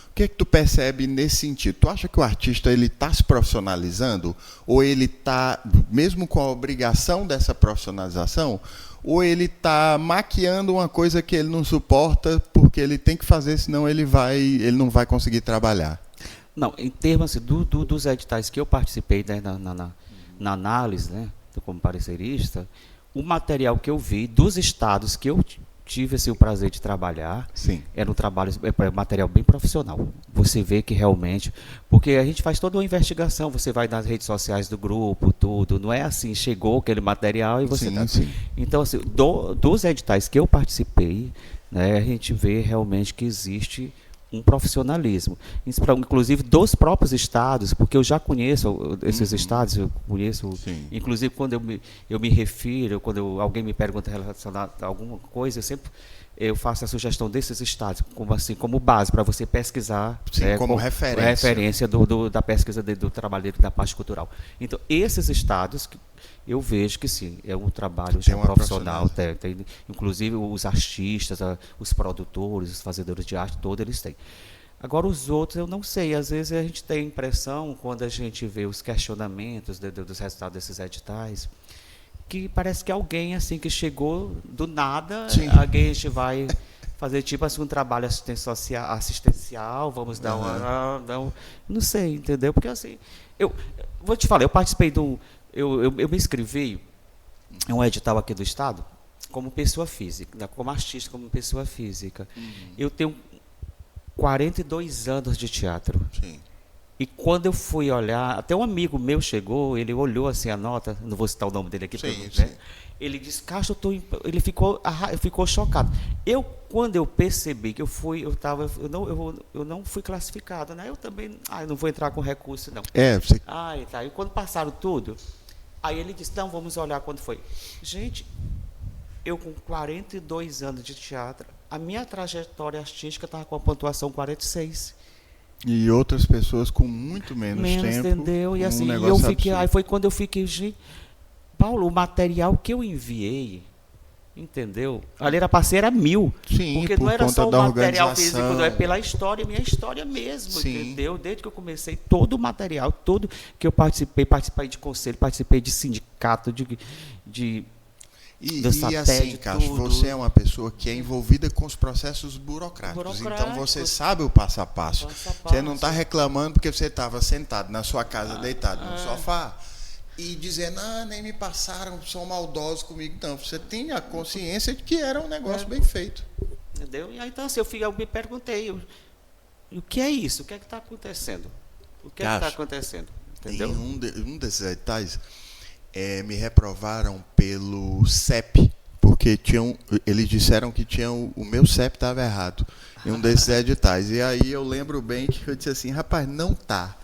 O que é que tu percebe nesse sentido? Tu acha que o artista ele está se profissionalizando? Ou ele está, mesmo com a obrigação dessa profissionalização, ou ele está maquiando uma coisa que ele não suporta porque ele tem que fazer, senão ele não vai conseguir trabalhar?
Não, em termos assim, dos editais que eu participei, né, na análise, né, como parecerista, o material que eu vi dos estados que eu tive assim, o prazer de trabalhar,
Sim.
Era um material bem profissional. Você vê que realmente... Porque a gente faz toda uma investigação, você vai nas redes sociais do grupo, tudo, não é assim, chegou aquele material e você...
Sim.
Então, assim, dos editais que eu participei, né, a gente vê realmente que existe um profissionalismo, inclusive dos próprios estados, porque eu já conheço esses estados, eu conheço, inclusive quando eu me refiro, quando alguém me pergunta relacionado a alguma coisa, eu faço a sugestão desses estados, como base para você pesquisar,
como
referência da pesquisa do trabalho da parte cultural. Então, esses estados eu vejo que sim, é um trabalho já profissional, tem, inclusive os artistas, os produtores, os fazedores de arte, todos eles têm. Agora, os outros, eu não sei, às vezes a gente tem a impressão, quando a gente vê os questionamentos dos resultados desses editais, que parece que alguém assim que chegou do nada, alguém a gente vai fazer tipo assim, um trabalho assistencial, vamos dar não sei, entendeu? Porque assim, eu vou te falar, eu participei eu me inscrevi em um edital aqui do estado como pessoa física, como artista, como pessoa física. Eu tenho 42 anos de teatro.
Sim.
E quando eu fui olhar, até um amigo meu chegou, ele olhou assim a nota, não vou citar o nome dele aqui, né? Ele disse, Cássio, ele ficou chocado. Quando eu percebi que eu não fui classificado, né? Eu também, eu não vou entrar com recurso, não. Tá. E quando passaram tudo, aí ele disse, não, vamos olhar quando foi. Gente, eu com 42 anos de teatro, a minha trajetória artística estava com a pontuação 46.
E outras pessoas com muito menos tempo.
Entendeu? E assim, eu fiquei, aí foi quando eu fiquei, Paulo, o material que eu enviei, entendeu? Ali era parceira 1000.
Sim,
porque não era só o material físico, não é pela história, minha história mesmo, entendeu? Desde que eu comecei, todo o material, tudo que eu participei de conselho, participei de sindicato,
E assim, Cássio, você é uma pessoa que é envolvida com os processos burocráticos. Então você sabe o passo a passo. Você não está reclamando porque você estava sentado na sua casa, deitado no sofá, e dizendo, nem me passaram, são maldosos comigo. Não, você tem a consciência de que era um negócio bem feito.
Entendeu? E aí, então, assim, eu me perguntei, o que é isso? O que é que está acontecendo? O que é que está acontecendo? Entendeu?
Em um desses editais, me reprovaram pelo CEP, porque eles disseram que o meu CEP estava errado em um desses editais. E aí eu lembro bem que eu disse assim, rapaz, não tá.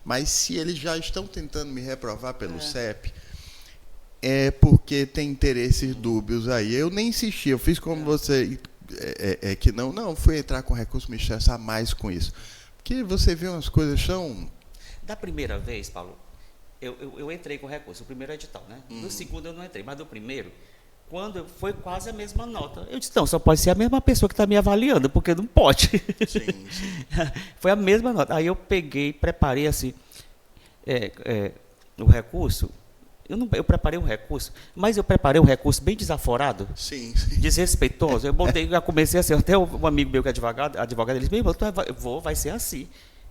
Mas se eles já estão tentando me reprovar pelo CEP, é porque tem interesses dúbios aí. Eu nem insisti, eu fiz como você, que não fui entrar com recurso, me estressar mais com isso. Porque você vê umas coisas tão...
Da primeira vez, Paulo, eu entrei com recurso, o primeiro edital, né? No segundo eu não entrei, mas do primeiro, quando foi quase a mesma nota. Eu disse, não, só pode ser a mesma pessoa que está me avaliando, porque não pode.
Sim.
Foi a mesma nota. Aí eu peguei, preparei assim, o recurso. Eu preparei um recurso, mas eu preparei um recurso bem desaforado, desrespeitoso. Eu comecei assim, até um amigo meu que é advogado, ele disse, vai ser assim.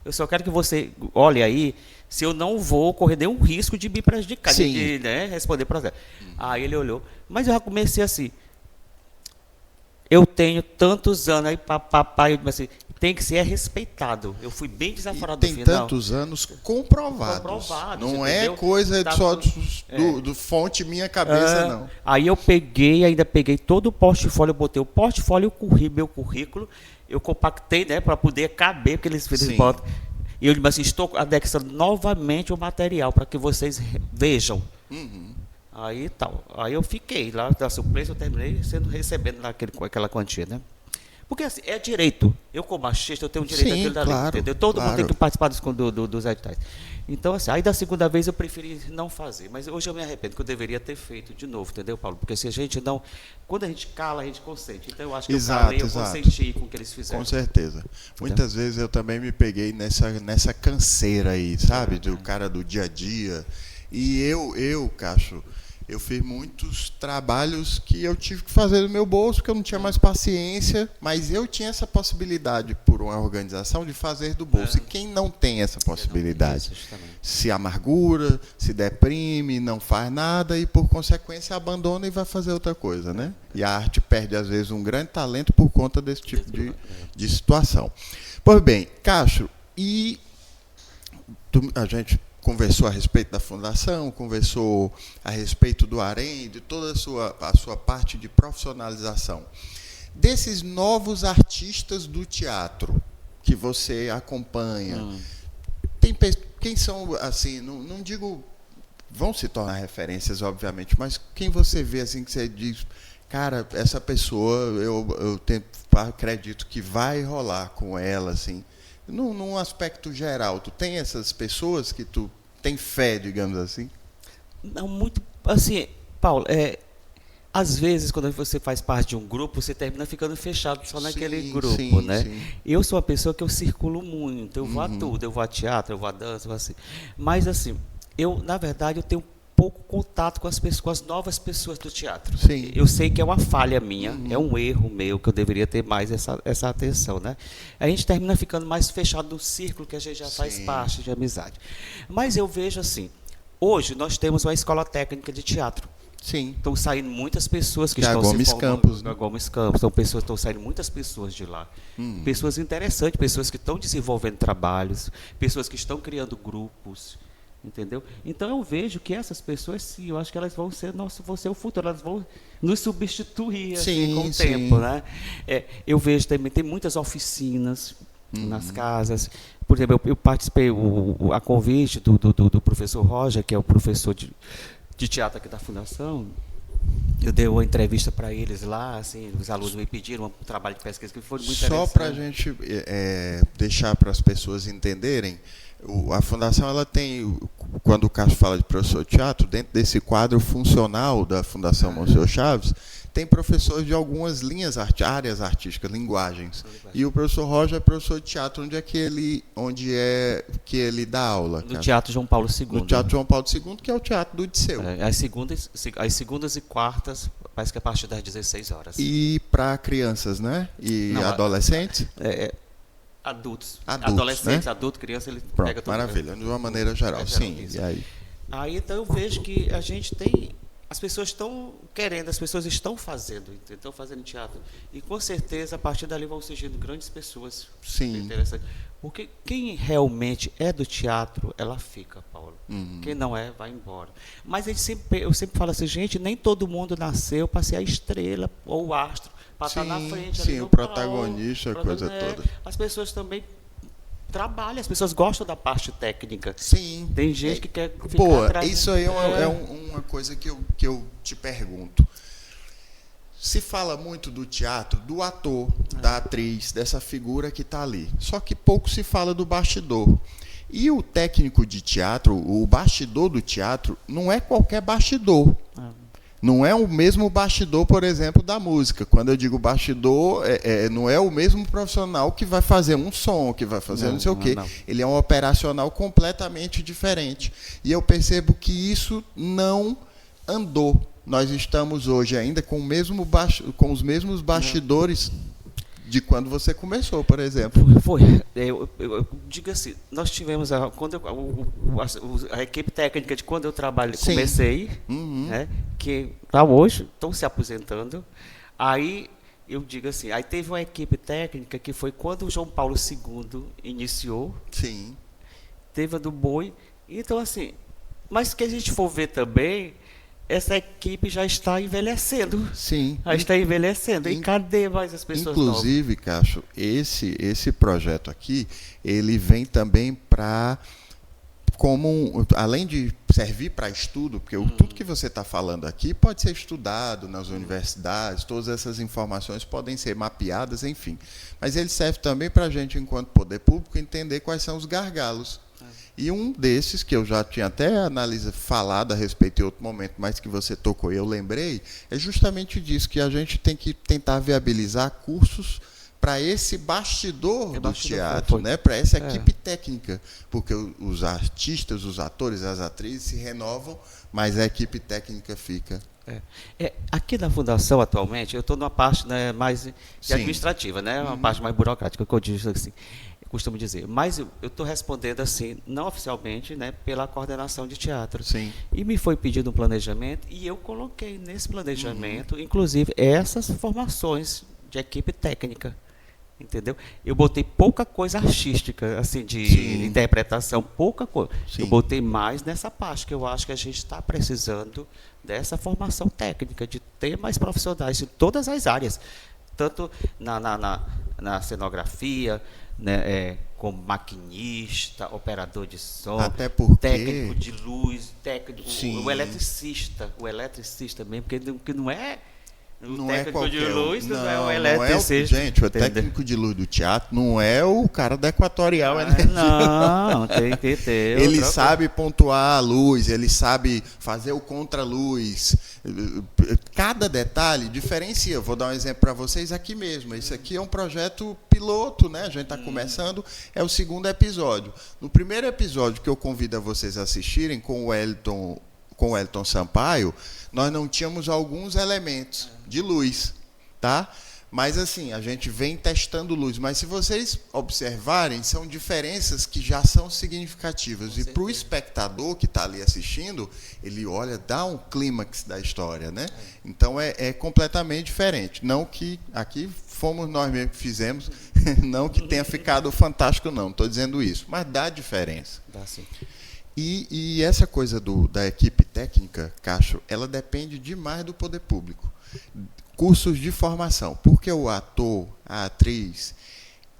Eu só quero que você olhe aí se eu não vou correr nenhum risco de me prejudicar, de responder processo. Aí ele olhou, mas eu já comecei assim. eu tenho tantos anos, aí papai, eu disse assim, tem que ser respeitado. Eu fui bem desaforado
do final. Tem tantos anos comprovados. Não é coisa só do fonte minha cabeça, não.
Aí eu ainda peguei todo o portfólio, eu botei o portfólio, meu currículo, eu compactei, né, para poder caber, porque eles botam. E eu disse assim, estou anexando novamente o material para que vocês vejam. Aí tal. Aí eu fiquei lá da suplência, eu terminei recebendo aquela quantia, né? Porque assim, é direito. Eu, como machista, eu tenho direito àquilo dali, entendeu? Todo mundo tem que participar dos editais. Então, assim, aí da segunda vez eu preferi não fazer. Mas hoje eu me arrependo, que eu deveria ter feito de novo, entendeu, Paulo? Porque se a gente não... Quando a gente cala, a gente consente. Então, eu acho que eu calei, eu consenti com o que eles fizeram.
Com certeza. Muitas vezes eu também me peguei nessa canseira aí, sabe? Do cara do dia a dia. E eu Cacho... Eu fiz muitos trabalhos que eu tive que fazer do meu bolso, porque eu não tinha mais paciência, mas eu tinha essa possibilidade, por uma organização, de fazer do bolso. E quem não tem essa possibilidade? Se amargura, se deprime, não faz nada e, por consequência, abandona e vai fazer outra coisa, né? E a arte perde, às vezes, um grande talento por conta desse tipo de situação. Pois bem, Cacho, e a gente conversou a respeito da fundação, conversou a respeito do Harém, de toda a sua parte de profissionalização. Desses novos artistas do teatro que você acompanha, quem são, assim, não digo, vão se tornar referências, obviamente, mas quem você vê assim que você diz, cara, essa pessoa, eu acredito que vai rolar com ela, assim, num aspecto geral. Tu tem essas pessoas que tu tem fé, digamos assim?
Não, muito, assim, Paulo, às vezes, quando você faz parte de um grupo, você termina ficando fechado só naquele grupo, né? Sim. Eu sou uma pessoa que eu circulo muito, eu vou a tudo, eu vou a teatro, eu vou a dança, eu vou assim. Mas, assim, na verdade, eu tenho pouco contato com as pessoas, com as novas pessoas do teatro.
Sim.
Eu sei que é uma falha minha, é um erro meu, que eu deveria ter mais essa atenção, né? A gente termina ficando mais fechado no círculo que a gente já faz parte de amizade. Mas eu vejo assim, hoje nós temos uma escola técnica de teatro.
Sim.
Estão saindo muitas pessoas que estão se formando.
Campos, né?
Gomes Campos. Estão saindo muitas pessoas de lá. Pessoas interessantes, pessoas que estão desenvolvendo trabalhos, pessoas que estão criando grupos. Entendeu? Então eu vejo que essas pessoas, sim, eu acho que elas vão ser o futuro, elas vão nos substituir assim, com o tempo, né? Eu vejo também, tem muitas oficinas nas casas. Por exemplo, eu participei a convite do professor Roger, que é o professor de teatro aqui da Fundação. Eu dei uma entrevista para eles lá, assim, os alunos me pediram um trabalho de pesquisa que foi muito interessante.
Só para a gente deixar para as pessoas entenderem, a Fundação, ela tem, quando o Cássio fala de professor de teatro, dentro desse quadro funcional da Fundação Monsenhor Chaves, tem professores de algumas áreas artísticas, linguagens. E o professor Roger é professor de teatro, onde é que ele dá aula?
No Teatro João Paulo II.
No Teatro João Paulo II, que é o Teatro do Disseu.
As segundas e quartas, parece que é a partir das 16 horas.
E para crianças, né? E adolescentes?
Adultos.
Adolescentes,
né? Adulto, criança, ele
pronto,
pega tudo.
Maravilha, de uma maneira geral, sim. E aí?
Aí, então, eu vejo que a gente tem... As pessoas estão querendo, as pessoas estão fazendo teatro. E, com certeza, a partir dali vão surgindo grandes pessoas.
Sim.
Interessantes. Porque quem realmente é do teatro, ela fica, Paulo. Quem não é, vai embora. Mas eu sempre falo assim, gente, nem todo mundo nasceu para ser a estrela ou o astro, para estar na frente.
Sim, o protagonista, a coisa toda.
As pessoas também trabalham, as pessoas gostam da parte técnica.
Sim.
Tem gente que quer ficar atrás.
Isso aí é uma coisa que eu te pergunto. Se fala muito do teatro, do ator, da atriz, dessa figura que está ali. Só que pouco se fala do bastidor. E o técnico de teatro, o bastidor do teatro, não é qualquer bastidor. Não é o mesmo bastidor, por exemplo, da música. Quando eu digo bastidor, não é o mesmo profissional que vai fazer um som, que vai fazer não sei o quê. Não. Ele é um operacional completamente diferente. E eu percebo que isso não andou. Nós estamos hoje ainda com os mesmos bastidores de quando você começou, por exemplo.
Foi. Eu digo assim, nós tivemos a equipe técnica de quando eu comecei, né, que hoje estão se aposentando. Aí eu digo assim, aí teve uma equipe técnica que foi quando o João Paulo II iniciou.
Sim.
Teve a do Boi. Então, assim, mas que a gente for ver também, essa equipe já está envelhecendo.
Sim.
Já está envelhecendo. E cadê mais as pessoas
inclusive, novas? Cacho, esse projeto aqui, ele vem também para, além de servir para estudo, porque tudo que você está falando aqui pode ser estudado nas universidades, todas essas informações podem ser mapeadas, enfim. Mas ele serve também para a gente, enquanto poder público, entender quais são os gargalos. E um desses, que eu já tinha até falado a respeito em outro momento, mas que você tocou e eu lembrei, é justamente disso, que a gente tem que tentar viabilizar cursos para esse bastidor do teatro, né? Para essa equipe técnica, porque os artistas, os atores, as atrizes se renovam, mas a equipe técnica fica.
Aqui na Fundação, atualmente, eu estou numa parte, né, mais administrativa, né? Uma parte mais burocrática, que eu digo assim. Costumo dizer, mas eu estou respondendo assim, não oficialmente, né, pela coordenação de teatro.
Sim.
E me foi pedido um planejamento e eu coloquei nesse planejamento, inclusive, essas formações de equipe técnica, entendeu? Eu botei pouca coisa artística, assim, de interpretação, pouca coisa. Sim. Eu botei mais nessa parte, que eu acho que a gente está precisando dessa formação técnica, de ter mais profissionais de todas as áreas, tanto na cenografia, né, como maquinista, operador de som,
até porque...
técnico de luz, o eletricista mesmo, porque não é o técnico de luz, não é o eletricista.
Gente, o técnico de luz do teatro não é o cara da Equatorial Energia.
Não, tem que ter.
Ele sabe pontuar a luz, ele sabe fazer o contraluz. Cada detalhe diferencia. Vou dar um exemplo para vocês aqui mesmo. Esse aqui é um projeto piloto, né? A gente está começando, é o 2º episódio. No primeiro episódio que eu convido a vocês a assistirem com o Wellington Sampaio, nós não tínhamos alguns elementos de luz, tá? Mas assim, a gente vem testando luz, mas se vocês observarem, são diferenças que já são significativas. E para o espectador que está ali assistindo, ele olha, dá um clímax da história, né? Então é completamente diferente. Não que aqui fomos nós mesmos que fizemos, não que tenha ficado fantástico, não estou dizendo isso, mas dá diferença.
Dá sim.
E essa coisa da equipe técnica, Cacho, ela depende demais do poder público. Cursos de formação, porque o ator, a atriz,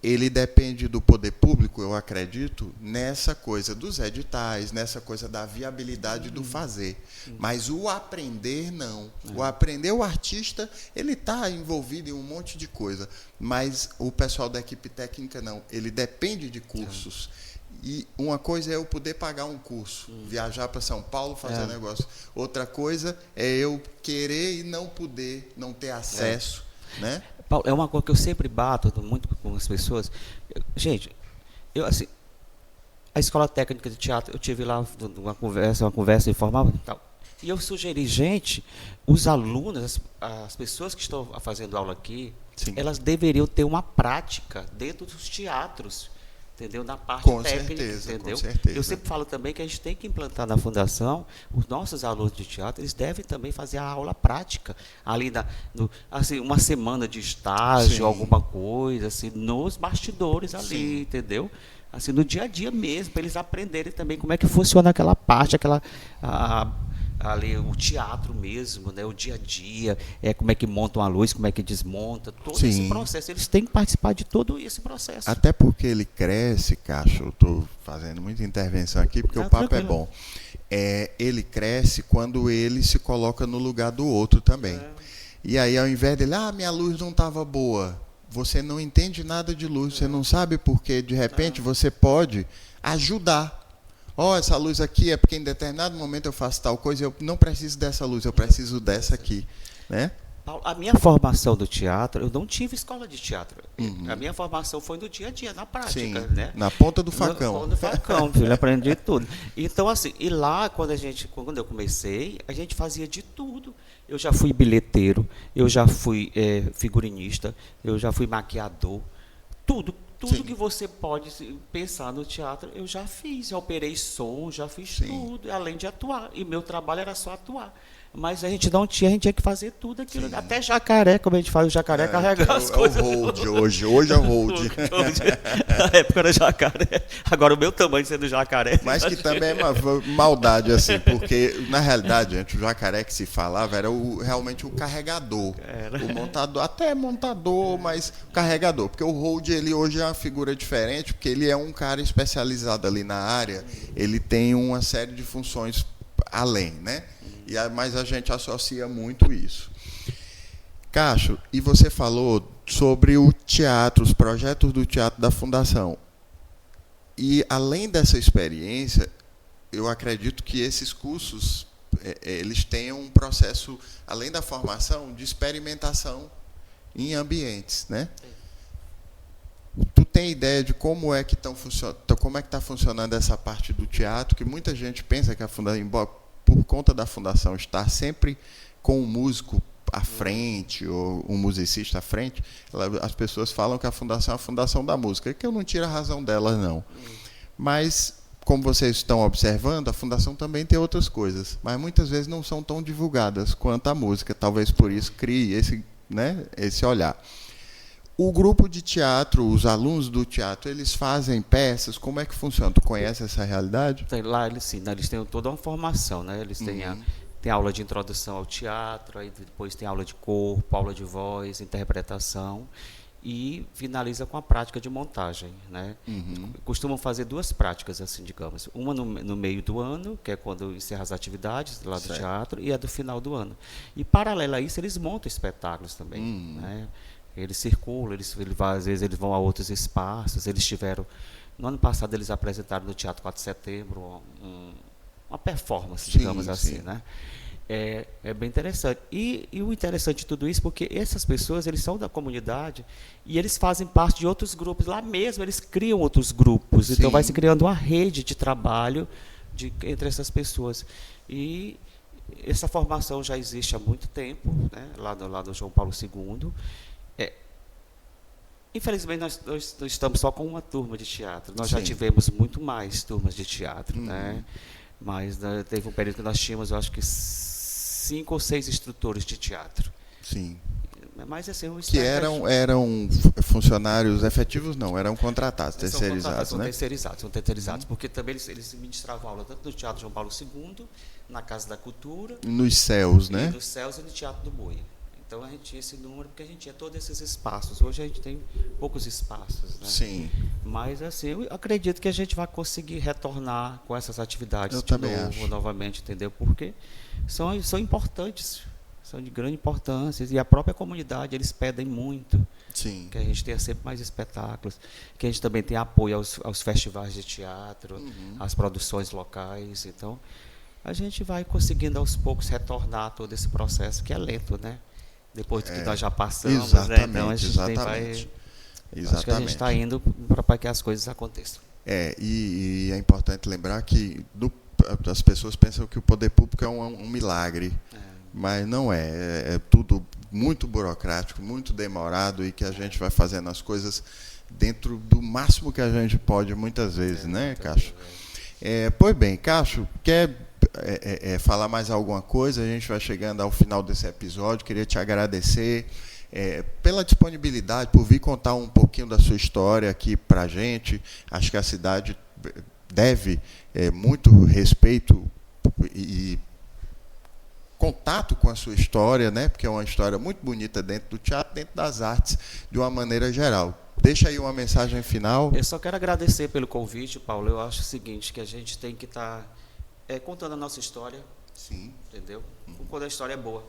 ele depende do poder público, eu acredito, nessa coisa dos editais, nessa coisa da viabilidade do fazer. Mas o aprender, não. O aprender, o artista, ele está envolvido em um monte de coisa, mas o pessoal da equipe técnica, não. Ele depende de cursos. E uma coisa é eu poder pagar um curso, viajar para São Paulo, fazer negócio. Outra coisa é eu querer e não poder, não ter acesso. Né?
Paulo, é uma coisa que eu sempre bato muito com as pessoas. Gente, assim, a Escola Técnica de Teatro, eu tive lá uma conversa informal e tal. E eu sugeri, gente, os alunos, as pessoas que estão fazendo aula aqui, elas deveriam ter uma prática dentro dos teatros. Entendeu? Na parte técnica, entendeu?
Com certeza.
Eu sempre falo também que a gente tem que implantar na Fundação, os nossos alunos de teatro, eles devem também fazer a aula prática, ali assim, uma semana de estágio, alguma coisa, assim, nos bastidores ali, entendeu? Assim, no dia a dia mesmo, para eles aprenderem também como é que funciona aquela parte, ali o teatro mesmo, né, o dia a dia, como é que monta uma luz, como é que desmonta, todo esse processo. Eles têm que participar de todo esse processo.
Até porque ele cresce, Cacho, eu estou fazendo muita intervenção aqui, porque o papo tranquilo. É bom. Ele cresce quando ele se coloca no lugar do outro também. E aí, ao invés dele, minha luz não estava boa, você não entende nada de luz, você não sabe porque, de repente, você pode ajudar. Essa luz aqui é porque em determinado momento eu faço tal coisa, eu não preciso dessa luz, eu preciso dessa aqui, né?
Paulo, a minha formação do teatro, eu não tive escola de teatro. A minha formação foi no dia a dia, na prática, né?
Na ponta do facão.
Na ponta do facão, filho, aprendi tudo. Então, assim, e lá, quando eu comecei, a gente fazia de tudo. Eu já fui bilheteiro, eu já fui figurinista, eu já fui maquiador, tudo que você pode pensar no teatro, eu já fiz. Já operei som, já fiz tudo, além de atuar. E meu trabalho era só atuar. Mas a gente não tinha, a gente tinha que fazer tudo aquilo. Sim. Até jacaré, como a gente faz, o jacaré carregar as coisas.
É o hold hoje é o hold.
Na época era jacaré. Agora o meu tamanho sendo jacaré.
Mas que também é uma maldade, assim, porque na realidade, gente, o jacaré que se falava era realmente o carregador. Era. O montador, até montador, mas o carregador. Porque o hold, ele hoje é uma figura diferente, porque ele é um cara especializado ali na área, ele tem uma série de funções além, né? Mas a gente associa muito isso. Cacho, e você falou sobre o teatro, os projetos do teatro da Fundação. E, além dessa experiência, eu acredito que esses cursos, eles tenham um processo, além da formação, de experimentação em ambientes, né? Tu tem ideia de como é que está funcionando essa parte do teatro, que muita gente pensa que a Fundação, por conta da Fundação estar sempre com um músico à frente, ou um musicista à frente, as pessoas falam que a Fundação é a Fundação da Música, que eu não tiro a razão delas, não. Mas, como vocês estão observando, a Fundação também tem outras coisas, mas muitas vezes não são tão divulgadas quanto a música, talvez por isso crie esse olhar. O grupo de teatro, os alunos do teatro, eles fazem peças? Como é que funciona? Tu conhece essa realidade?
Lá eles têm toda uma formação, né? Eles têm tem aula de introdução ao teatro, aí depois tem aula de corpo, aula de voz, interpretação, e finaliza com a prática de montagem, né? Costumam fazer 2 práticas, assim, digamos. Uma no meio do ano, que é quando encerra as atividades lá do teatro, e a do final do ano. E, paralelo a isso, eles montam espetáculos também, né? Eles circulam, às vezes eles vão a outros espaços. Eles tiveram, no ano passado, eles apresentaram no Teatro 4 de Setembro uma performance, digamos assim, né? É bem interessante. E o interessante de tudo isso, porque essas pessoas, eles são da comunidade e eles fazem parte de outros grupos. Lá mesmo, eles criam outros grupos. Sim. Então, vai se criando uma rede de trabalho entre essas pessoas. E essa formação já existe há muito tempo, né? Lá do João Paulo II. Infelizmente, nós estamos só com uma turma de teatro. Nós já tivemos muito mais turmas de teatro, né? Mas teve um período que nós tínhamos, eu acho que 5 ou 6 instrutores de teatro.
Sim.
Mas, assim,
que eram funcionários efetivos, não, eram contratados, terceirizados, né?
São terceirizados, porque também eles ministravam aula tanto no Teatro João Paulo II, na Casa da Cultura...
Nos céus, né?
Nos céus e no Teatro do Boi. Então, a gente tinha esse número porque a gente tinha todos esses espaços. Hoje a gente tem poucos espaços, né?
Sim.
Mas, assim, eu acredito que a gente vai conseguir retornar com essas atividades novamente, entendeu? Porque são importantes, são de grande importância. E a própria comunidade, eles pedem muito.
Sim.
Que a gente tenha sempre mais espetáculos, que a gente também tenha apoio aos festivais de teatro, às produções locais. Então, a gente vai conseguindo, aos poucos, retornar todo esse processo, que é lento, né? Depois do que nós já passamos,
exatamente,
né? Então, a gente
exatamente.
Acho que a gente está indo para que as coisas aconteçam.
E é importante lembrar que as pessoas pensam que o poder público é um milagre, mas não é. É tudo muito burocrático, muito demorado, e que a gente vai fazendo as coisas dentro do máximo que a gente pode, muitas vezes, né, Cacho? Pois bem, Cacho, quer falar mais alguma coisa? A gente vai chegando ao final desse episódio. Queria te agradecer pela disponibilidade, por vir contar um pouquinho da sua história aqui para a gente. Acho que a cidade deve muito respeito e contato com a sua história, né? Porque é uma história muito bonita dentro do teatro, dentro das artes, de uma maneira geral. Deixa aí uma mensagem final.
Eu só quero agradecer pelo convite, Paulo. Eu acho o seguinte, que a gente tem que estar contando a nossa história.
Sim.
Entendeu? Quando a história é boa,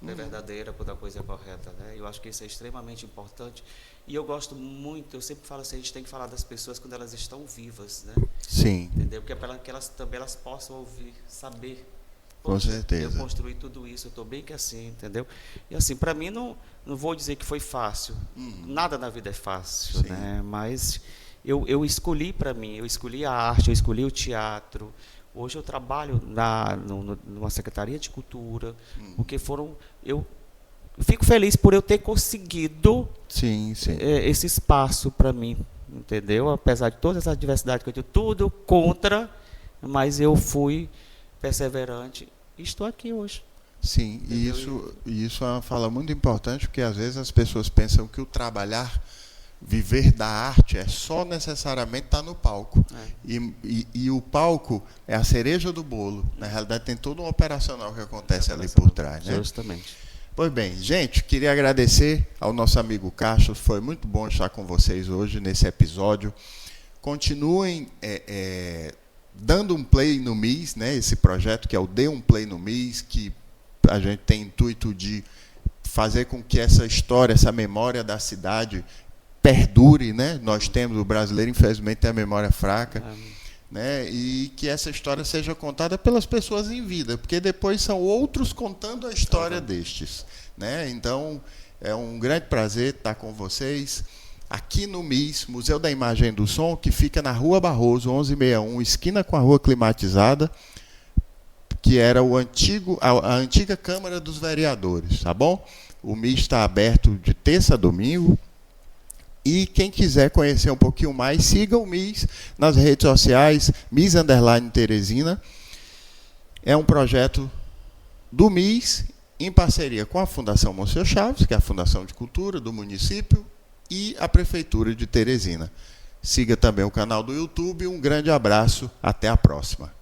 é verdadeira, quando a coisa é correta, né? Eu acho que isso é extremamente importante. E eu gosto muito, eu sempre falo assim, a gente tem que falar das pessoas quando elas estão vivas, né?
Sim.
Entendeu? Porque é para que elas também possam ouvir, saber.
Com certeza.
Eu construí tudo isso, eu estou bem que assim, entendeu? E assim, para mim, não vou dizer que foi fácil. Nada na vida é fácil, né? Mas eu escolhi para mim, eu escolhi a arte, eu escolhi o teatro. Hoje eu trabalho numa Secretaria de Cultura, porque eu fico feliz por eu ter conseguido esse espaço para mim, entendeu? Apesar de toda essa diversidade que eu tenho, tudo contra, mas eu fui perseverante e estou aqui hoje.
Sim, e isso é uma fala muito importante, porque às vezes as pessoas pensam que o trabalhar, viver da arte, é só necessariamente estar no palco. E o palco é a cereja do bolo. Na realidade, tem todo um operacional que acontece ali por trás. Né?
Justamente.
Pois bem, gente, queria agradecer ao nosso amigo Castro. Foi muito bom estar com vocês hoje nesse episódio. Continuem dando um play no MIS, né? Esse projeto que é o Dê um Play no MIS, que a gente tem intuito de fazer com que essa história, essa memória da cidade perdure, né? Nós temos, o brasileiro infelizmente tem a memória fraca, né? E que essa história seja contada pelas pessoas em vida, porque depois são outros contando a história destes, né? Então, é um grande prazer estar com vocês aqui no MIS, Museu da Imagem e do Som, que fica na Rua Barroso, 1161, esquina com a Rua Climatizada, que era a antiga Câmara dos Vereadores, tá bom? O MIS está aberto de terça a domingo. E quem quiser conhecer um pouquinho mais, siga o MIS nas redes sociais, MIS_Teresina. É um projeto do MIS em parceria com a Fundação Monsenhor Chaves, que é a Fundação de Cultura do município, e a Prefeitura de Teresina. Siga também o canal do YouTube. Um grande abraço. Até a próxima.